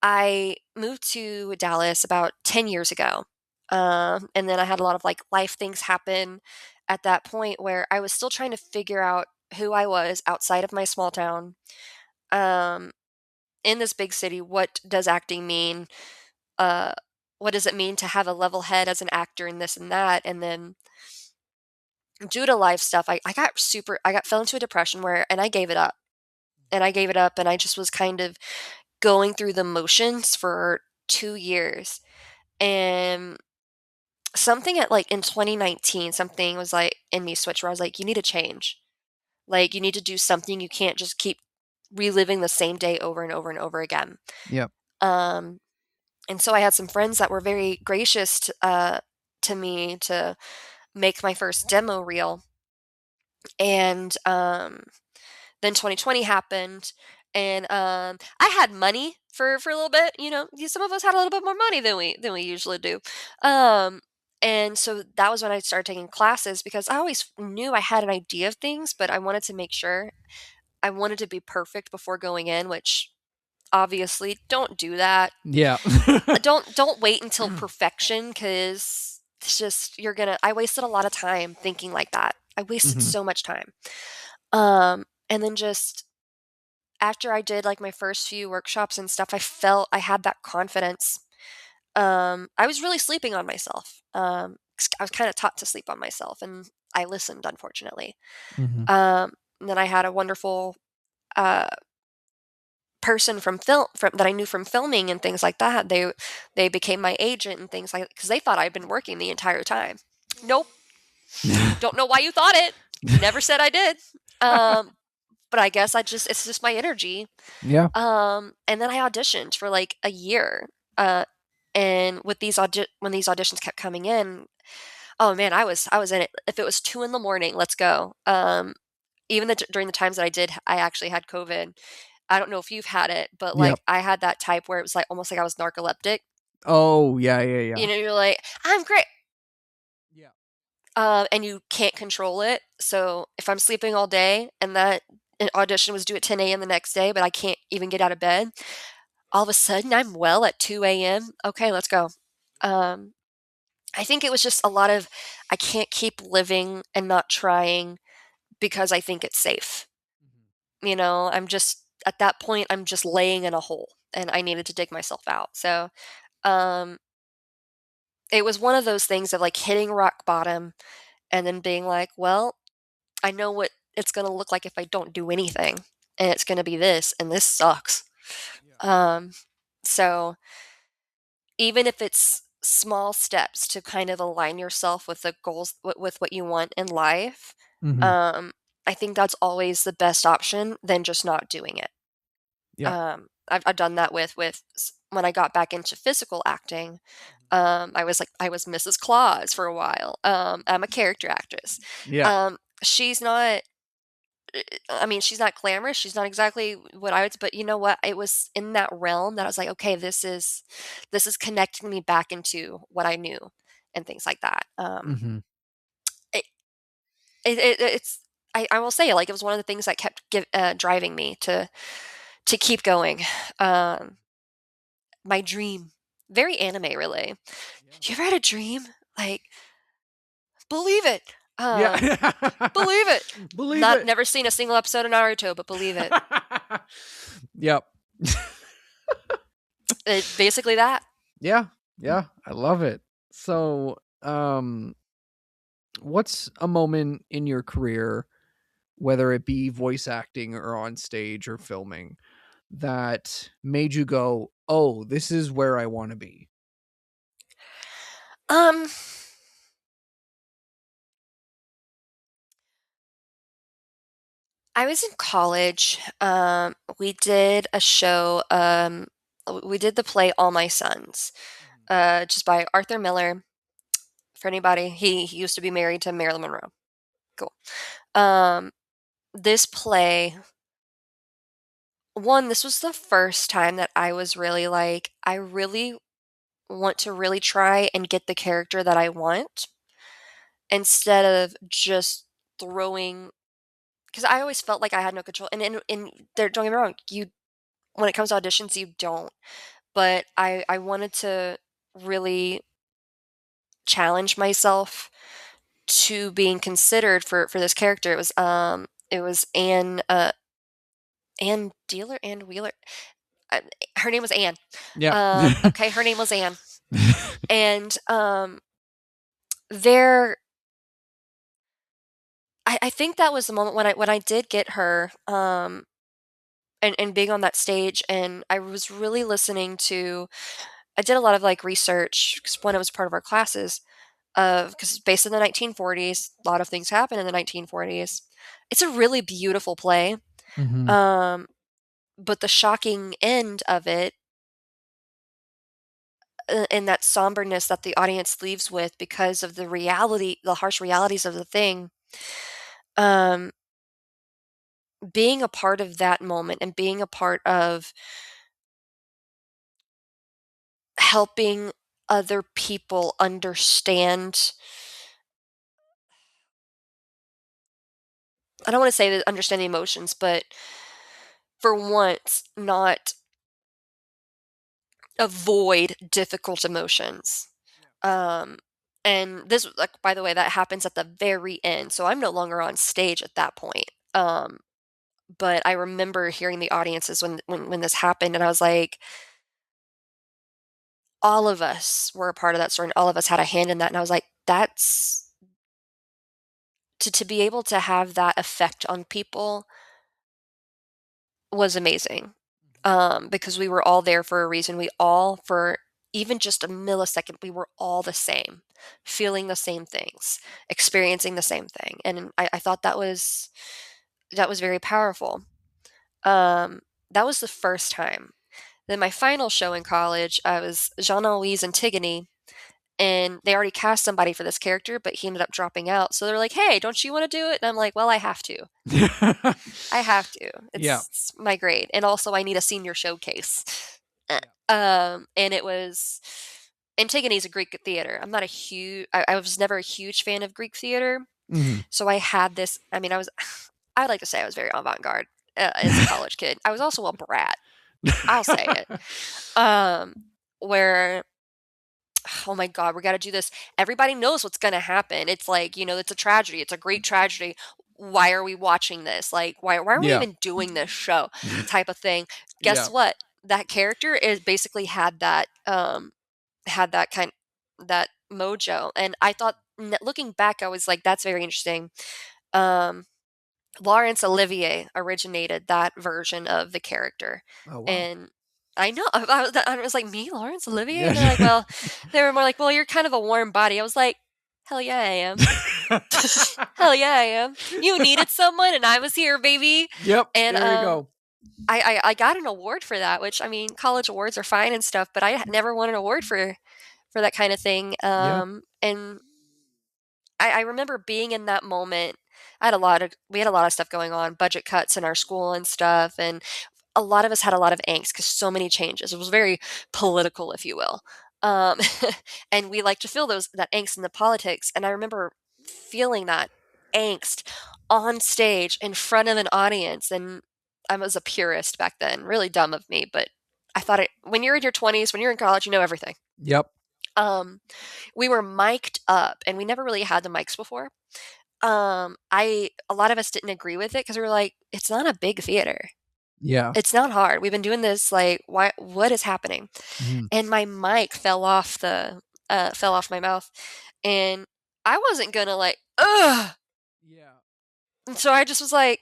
I moved to Dallas about 10 years ago. And then I had a lot of like life things happen at that point where I was still trying to figure out who I was outside of my small town. Um, in this big city, what does acting mean? uh, what does it mean to have a level head as an actor and this and that? And then due to life stuff, I got fell into a depression and I gave it up. And I gave it up and I just was kind of going through the motions for 2 years. And something at like in 2019, something was like in me switched where I was like, you need to change. Like you need to do something. You can't just keep reliving the same day over and over and over again. Yep. Um, and so I had some friends that were very gracious to me to make my first demo reel. And then 2020 happened, and I had money for a little bit. Some of us had a little bit more money than we usually do. Um, and so that was when I started taking classes because I always knew I had an idea of things, but I wanted to make sure I wanted to be perfect before going in, which obviously don't do that. Yeah. Don't wait until perfection because it's just I wasted a lot of time thinking like that. I wasted Mhm. so much time. And then just after I did like my first few workshops and stuff, I felt I had that confidence. I was really sleeping on myself. 'Cause I was kind of taught to sleep on myself, and I listened, unfortunately. Mhm. And then I had a wonderful uh, person from film from that I knew from filming and things like that. They became my agent and things like, because they thought I'd been working the entire time. Nope, don't know why you thought it. Never said I did. Um, but I guess it's just my energy. Yeah. And then I auditioned for like a year. Uh, and with when these auditions kept coming in, oh man, I was in it. If it was 2 in the morning, let's go. Even during the times that I actually had COVID. I don't know if you've had it, but Yep. like I had that type where it was like almost like I was narcoleptic. Oh, yeah, yeah, yeah. You know, you're like, I'm great. Yeah. And you can't control it. So if I'm sleeping all day and that an audition was due at 10 a.m. the next day, but I can't even get out of bed, all of a sudden I'm well at 2 a.m. Okay, let's go. Um, I think it was just a lot of I can't keep living and not trying because I think it's safe. You know, I'm just at that point I'm just laying in a hole and I needed to dig myself out. So, um it was one of those things of like hitting rock bottom and then being like, well, I know what it's going to look like if I don't do anything and it's going to be this and this sucks. Um so even if it's small steps to kind of align yourself with the goals with what you want in life, Mhm. um, I think that's always the best option than just not doing it. Yep. I've done that when I got back into physical acting. I was Mrs. Claus for a while. I'm a character actress. Yeah. She's not. I mean, she's not glamorous. She's not exactly what I would. But you know what? It was in that realm that I was like, okay, this is connecting me back into what I knew and things like that. Mhm. It, it's I will say like it was one of the things that kept driving me to keep going. Um, my dream, very anime, really. You ever had a dream like believe it? Yeah. Believe it. Believe Not it. never seen a single episode of Naruto, but believe it. Yep. Basically that. Yeah. Yeah. I love it. So, what's a moment in your career, whether it be voice acting or on stage or filming, that made you go, "Oh, this is where I want to be"? Um, I was in college. We did a show. We did the play All My Sons, just by Arthur Miller. For anybody, he used to be married to Marilyn Monroe. Cool. Um, this play, this was the first time that I was really like, I really want to really try and get the character that I want instead of just throwing. Because I always felt like I had no control. And there, don't get me wrong, you when it comes to auditions, you don't. But I wanted to really challenge myself to being considered for this character. It was Ann Dealer, Ann Wheeler. Uh, Her name was Anne. Yeah. Okay, her name was Anne, and there. I think that was the moment when I did get her, and being on that stage, and I was really listening to. I did a lot of like research because when it was part of our classes of because it's based in the 1940s. A lot of things happened in the 1940s. It's a really beautiful play, Mhm. um, but the shocking end of it and that somberness that the audience leaves with because of the harsh realities of the thing, um, being a part of that moment and being a part of helping other people understand. I don't want to say that understand the emotions, but for once, not avoid difficult emotions. Um, and this, like, by the way, that happens at the very end. So I'm no longer on stage at that point. Um, but I remember hearing the audiences when this happened, and I was like, all of us were a part of that story, and all of us had a hand in that, and I was like, that's to be able to have that effect on people was amazing, because we were all there for a reason. We all, for even just a millisecond, we were all the same, feeling the same things, experiencing the same thing, and I thought that was very powerful. Um, that was the first time. Then my final show in college, I was Jean-Louise and Tigany, and they already cast somebody for this character, but he ended up dropping out. So they're like, "Hey, don't you want to do it?" And I'm like, "Well, I have to. I have to. Yeah. It's my grade, and also I need a senior showcase." Uh, Yeah. and it was Antigone's a Greek theater. I'm not a huge. I was never a huge fan of Greek theater, Mhm. so I had this. I mean, I was. I'd like to say I was very avant-garde as a college kid. I was also a brat. I'll say it. Um, where, oh my God, we got to do this. Everybody knows what's going to happen. It's like, it's a tragedy. It's a great tragedy. Why are we watching this? Like, why are we Yeah. even doing this show? Type of thing. Yeah. Guess what? That character is basically had that that mojo. And I thought, looking back, I was like, that's very interesting. Um, Laurence Olivier originated that version of the character, Oh, wow. and I know I was like, "Me, Laurence Olivier?" Yeah. And they're like, "Well," they were more like, "Well, you're kind of a warm body." I was like, "Hell yeah, I am. Hell yeah, I am. You needed someone, and I was here, baby." Yep, And there you go. I got an award for that, which, I mean, college awards are fine and stuff, but I never won an award for that kind of thing. Yeah. And I remember being in that moment. We had a lot of stuff going on, budget cuts in our school and stuff, and a lot of us had a lot of angst because so many changes. It was very political, if you will. Um, and we like to feel that angst in the politics. And I remember feeling that angst on stage in front of an audience. And I was a purist back then, really dumb of me, but I thought when you're in your 20s, when you're in college, you know everything. Yep. Um, we were mic'd up, and we never really had the mics before. A lot of us didn't agree with it because we were like, it's not a big theater. Yeah. It's not hard. We've been doing this, like, what is happening? Mhm. And my mic fell off my mouth, and I wasn't gonna like, ugh. Yeah. And so I just was like,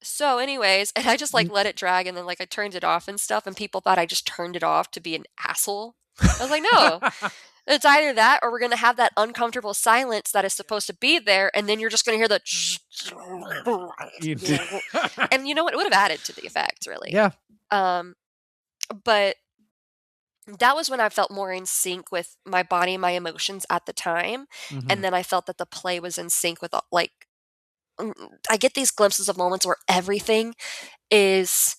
so anyways, and I just like Mm. let it drag, and then like I turned it off and stuff, and people thought I just turned it off to be an asshole. I was like, no, it's either that or we're gonna have that uncomfortable silence that is supposed to be there, and then you're just gonna hear the You did. and you know what? It would have added to the effect, really. Yeah. Um, but that was when I felt more in sync with my body and my emotions at the time, and Mhm. then I felt that the play was in sync with, like, I get these glimpses of moments where everything is,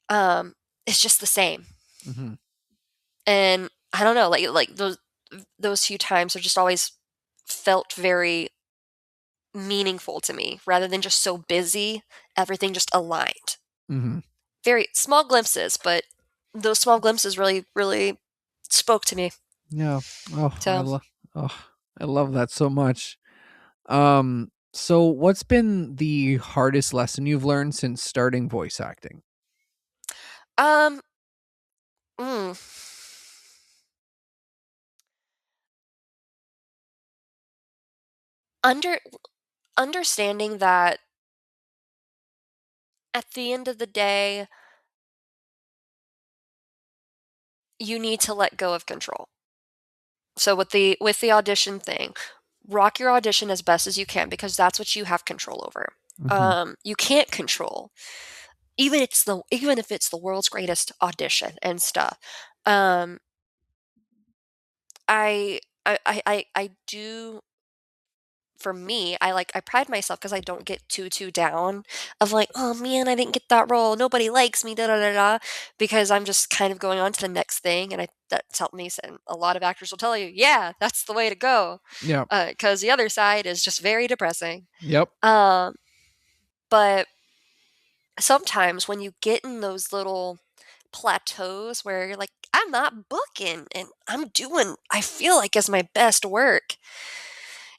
it's just the same, Mhm. and I don't know, like those few times have just always felt very meaningful to me rather than just so busy, everything just aligned. Mhm. Very small glimpses, but those small glimpses really, really spoke to me. Yeah. Oh, So, I love that so much. So what's been the hardest lesson you've learned since starting voice acting? um, mm, under understanding that at the end of the day, you need to let go of control. So with the audition thing, rock your audition as best as you can because that's what you have control over. Mhm. You can't control even if it's the world's greatest audition and stuff. Um, I do, for me, I pride myself because I don't get too down of like, oh man, I didn't get that role. Nobody likes me, da da da da, because I'm just kind of going on to the next thing, and that's helped me. And a lot of actors will tell you, yeah, that's the way to go, Yeah. because the other side is just very depressing. Yep. Um, but sometimes when you get in those little plateaus where you're like, I'm not booking and I'm doing, I feel like is my best work.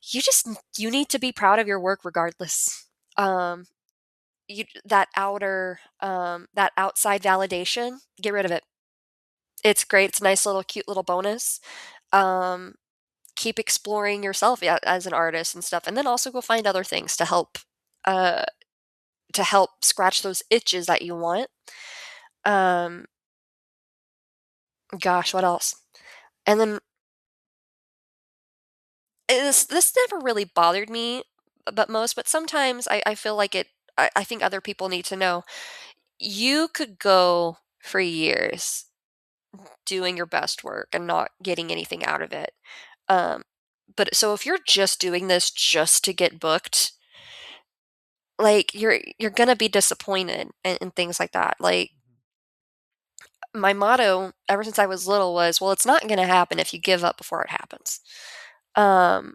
You need to be proud of your work regardless. Um, that that outside validation, get rid of it. It's great. It's a nice little cute little bonus. Um, keep exploring yourself as an artist and stuff, and then also go find other things uh, to help scratch those itches that you want. Um, gosh, what else? And then this never really bothered me, but sometimes I feel like I think other people need to know. You could go for years doing your best work and not getting anything out of it. Um, but so if you're just doing this just to get booked, like you're gonna be disappointed and things like that. Like my motto ever since I was little was, well, it's not gonna happen if you give up before it happens. Um,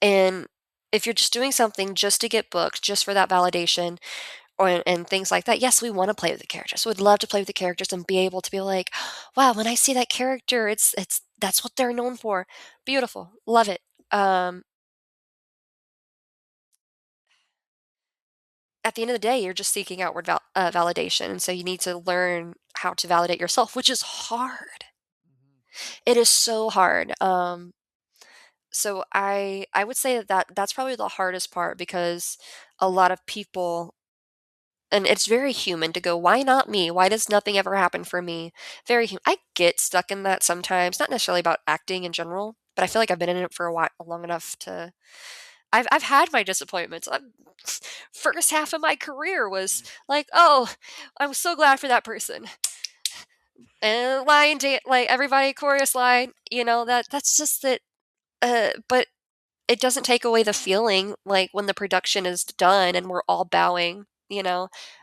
and if you're just doing something just to get booked, just for that validation, or and things like that. Yes, we want to play with the characters. We'd love to play with the characters and be able to be like, wow, when I see that character, it's that's what they're known for. Beautiful, love it. Um, at the end of the day, you're just seeking outward validation, and so you need to learn how to validate yourself, which is hard. It is so hard. So I would say that's probably the hardest part because a lot of people. And it's very human to go, "Why not me? Why does nothing ever happen for me?" Very I get stuck in that sometimes, not necessarily about acting in general, but I feel like I've been in it for a while long enough to I've had my disappointments. First half of my career was like, "Oh, I'm so glad for that person." And like everybody chorus line, that's just it. But it doesn't take away the feeling, like, when the production is done and we're all bowing,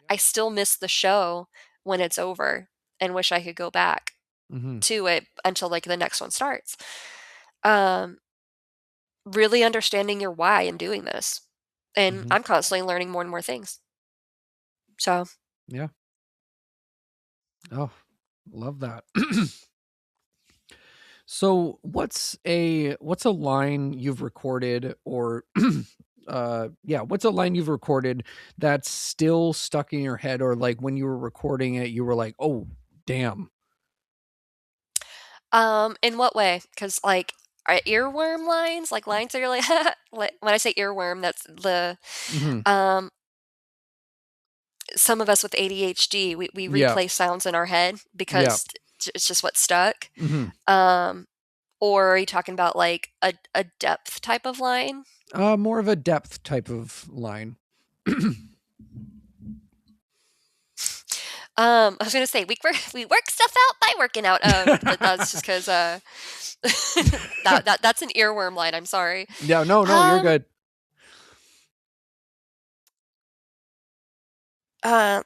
I still miss the show when it's over and wish I could go back Mm-hmm. to it until, like, the next one starts. Um, really understanding your why in doing this, and Mm-hmm. I'm constantly learning more and more things. So, Yeah. Oh, love that. So what's a line you've recorded or what's a line you've recorded that's still stuck in your head, or like when you were recording it you were like, "Oh, damn." in what way? Because like, are earworm lines, like, lines that you're like like, when I say earworm, that's Mhm. um some of us with ADHD, we Yeah. replay sounds in our head Yeah. because it's just what stuck. Mhm. Um, or are you talking about like a depth type of line? More of a depth type of line. I was gonna say we work stuff out by working out. But that's just because that's an earworm line. I'm sorry. Yeah, no, you're Um, good. uh,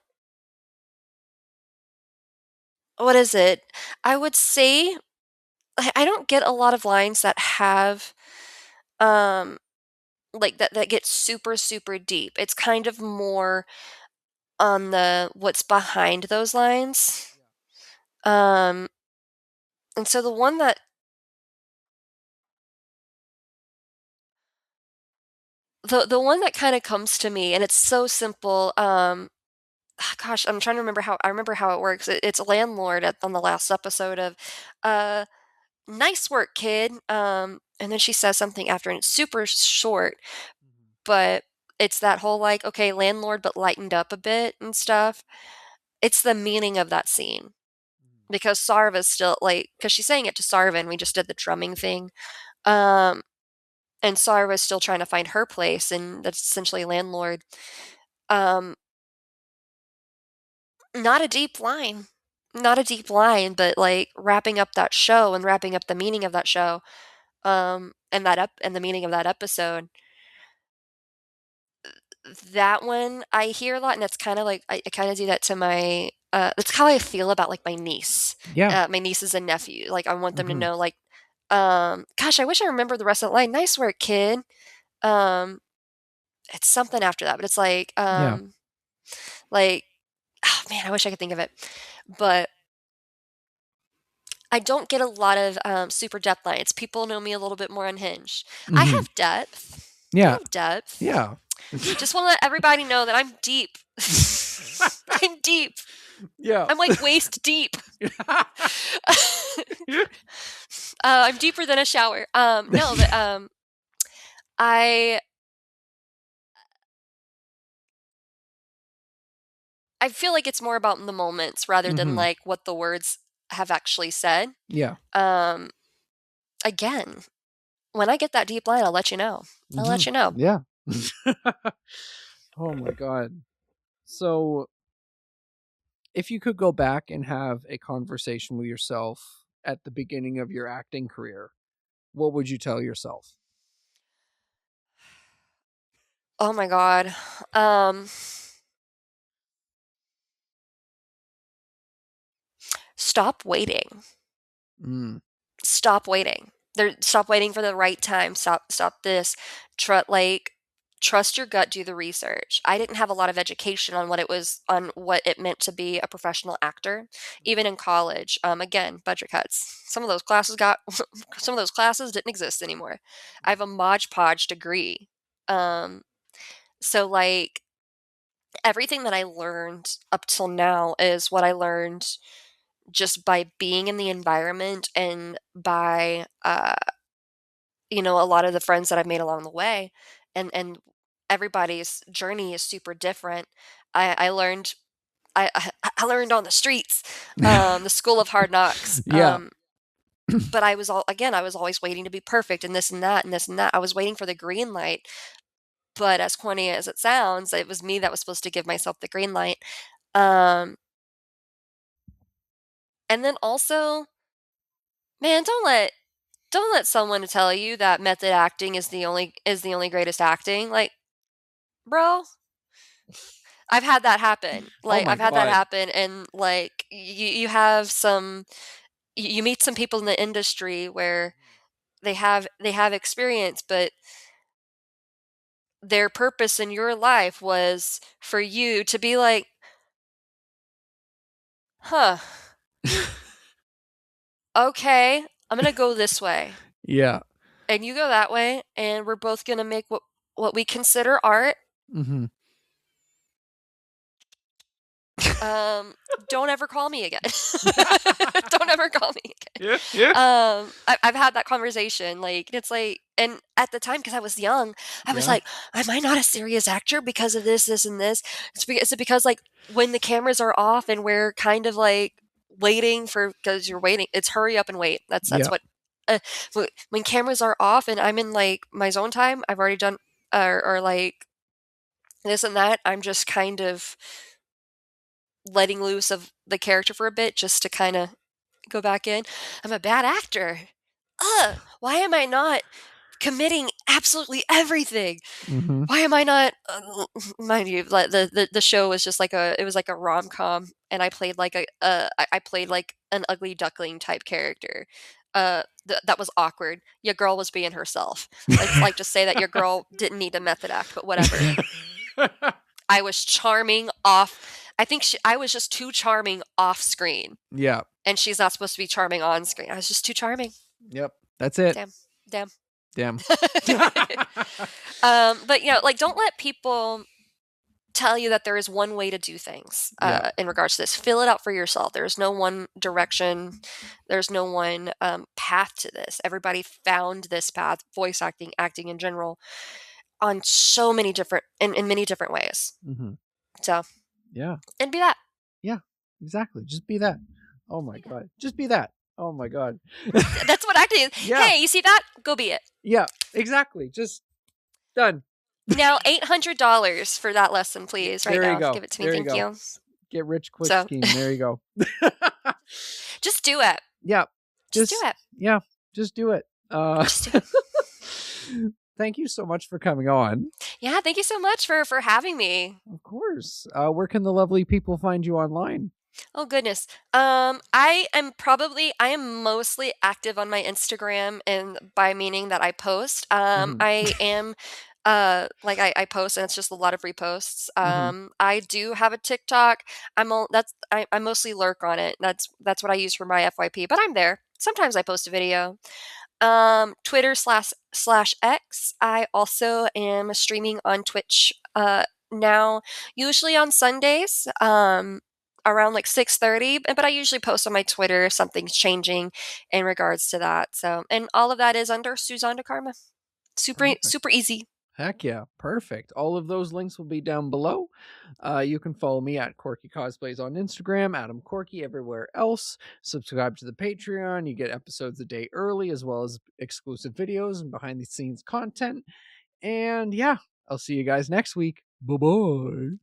what is it? I would say I don't get a lot of lines that have um like that get super super deep. It's kind of more on the what's behind those lines. Um, and so the one that kind of comes to me, and it's so simple. Gosh, I'm trying to remember how I remember how it works. It's Landlord on the last episode of, uh, "Nice work, kid." And then she says something after, and it's super short, but it's that whole like, okay, landlord, but lightened up a bit and stuff. It's the meaning of that scene because Sarva's still like, because she's saying it to Sarva, and we just did the drumming thing. Um, and Sarva's still trying to find her place, and that's essentially landlord. Um, not a deep line, not a deep line, but like wrapping up that show and wrapping up the meaning of that show, and and the meaning of that episode. That one I hear a lot, and it's kind of like I kind of do that to my. That's how I feel about like Yeah. my nieces and nephew. Like I want them to Mhm. know, like, gosh, I wish I remember the rest of the line. Nice work, kid. Um, it's something after that, but it's Yeah. like, oh man, I wish I could think of it, but I don't get a lot of super depth lines. People know me a little bit more unhinged. I Mhm. have depth. I Yeah. have depth. Yeah. Just want to let everybody know that I'm deep. I'm deep. Yeah. I'm like waist deep. I'm deeper than a shower. No, but I feel like it's more about the moments rather than like what the words have actually said. Yeah. Again, when I get that deep line, I'll let you know. I'll let you know. Yeah. Oh my God. So if you could go back and have a conversation with yourself at the beginning of your acting career, what would you tell yourself? Oh my God. Stop waiting. Mm. Stop waiting. Stop waiting for the right time. Stop this. Trust your gut, do the research. I didn't have a lot of education on what it meant to be a professional actor, even in college. Again, budget cuts. Some of those classes didn't exist anymore. I have a Mod Podge degree. So like everything that I learned up till now is what I learned just by being in the environment and by a lot of the friends that I've made along the way, and everybody's journey is super different. I learned I learned on the streets, the school of hard knocks. Yeah. But I was always waiting to be perfect and this and that and this and that. I was waiting for the green light. But as corny as it sounds, it was me that was supposed to give myself the green light. Um, and then also, man, don't let someone tell you that method acting is the only greatest acting. Like, bro, I've had that happen. Oh Like, my I've had that God. happen, and like you have you meet some people in the industry where they have experience, but their purpose in your life was for you to be like, huh, okay, I'm gonna go this way. Yeah. And you go that way, and we're both gonna make what we consider art. Mm-hmm. Don't ever call me again. Don't ever call me again. Yeah. I've had that conversation. Like it's like, and at the time, because I was young, I was Yeah. like, "Am I not a serious actor because of this, this, and this?" Is it because like when the cameras are off and we're kind of like waiting because you're waiting, it's hurry up and wait. That's Yeah. what. When cameras are off and I'm in like my zone time, I've already done or like this and that. I'm just kind of letting loose of the character for a bit just to kind of go back in. I'm a bad actor. Why am I not committing absolutely everything? Mm-hmm. Why am I not? Mind you, like the show was just like it was like a rom com, and I played like I played like an ugly duckling type character. That was awkward. Your girl was being herself. Like just say that your girl didn't need a method act, but whatever. I was charming off. I think I was just too charming off screen, Yeah. and she's not supposed to be charming on screen. I was just too charming. Yep. That's it. Damn. Damn. But like don't let people tell you that there is one way to do things Yeah. in regards to this. Fill it out for yourself. There's no one direction. There's no one path to this. Everybody found this path, voice acting, acting in general, on so many different in many different ways. Mm-hmm. So Yeah. and be that. Yeah. Exactly. Just be that. Oh my God. Just be that. Oh my God. That's what acting is. Yeah. Hey, you see that? Go be it. Yeah. Exactly. Just done. Now $800 for that lesson, please. Right There you now. go. Give it to me. There you Thank go. you. Get rich quick So- scheme. There you go. Just do it. Yeah. Just do it. Yeah. Just do it. Just do it. Thank you so much for coming on. Yeah, thank you so much for having me. Of course. Where can the lovely people find you online? Oh goodness. I am mostly active on my Instagram, and by meaning that I post. I am I post and it's just a lot of reposts. I do have a TikTok. I mostly lurk on it. That's what I use for my FYP, but I'm there. Sometimes I post a video. Twitter slash X. I also am streaming on Twitch now, usually on Sundays, around like 6:30. But I usually post on my Twitter if something's changing in regards to that. So, and all of that is under SuzAnne DeCarma. Super easy. Heck yeah, perfect. All of those links will be down below. You can follow me at Corky Cosplays on Instagram, Adam Corky everywhere else. Subscribe to the Patreon. You get episodes a day early, as well as exclusive videos and behind the scenes content. And yeah, I'll see you guys next week. Bye-bye.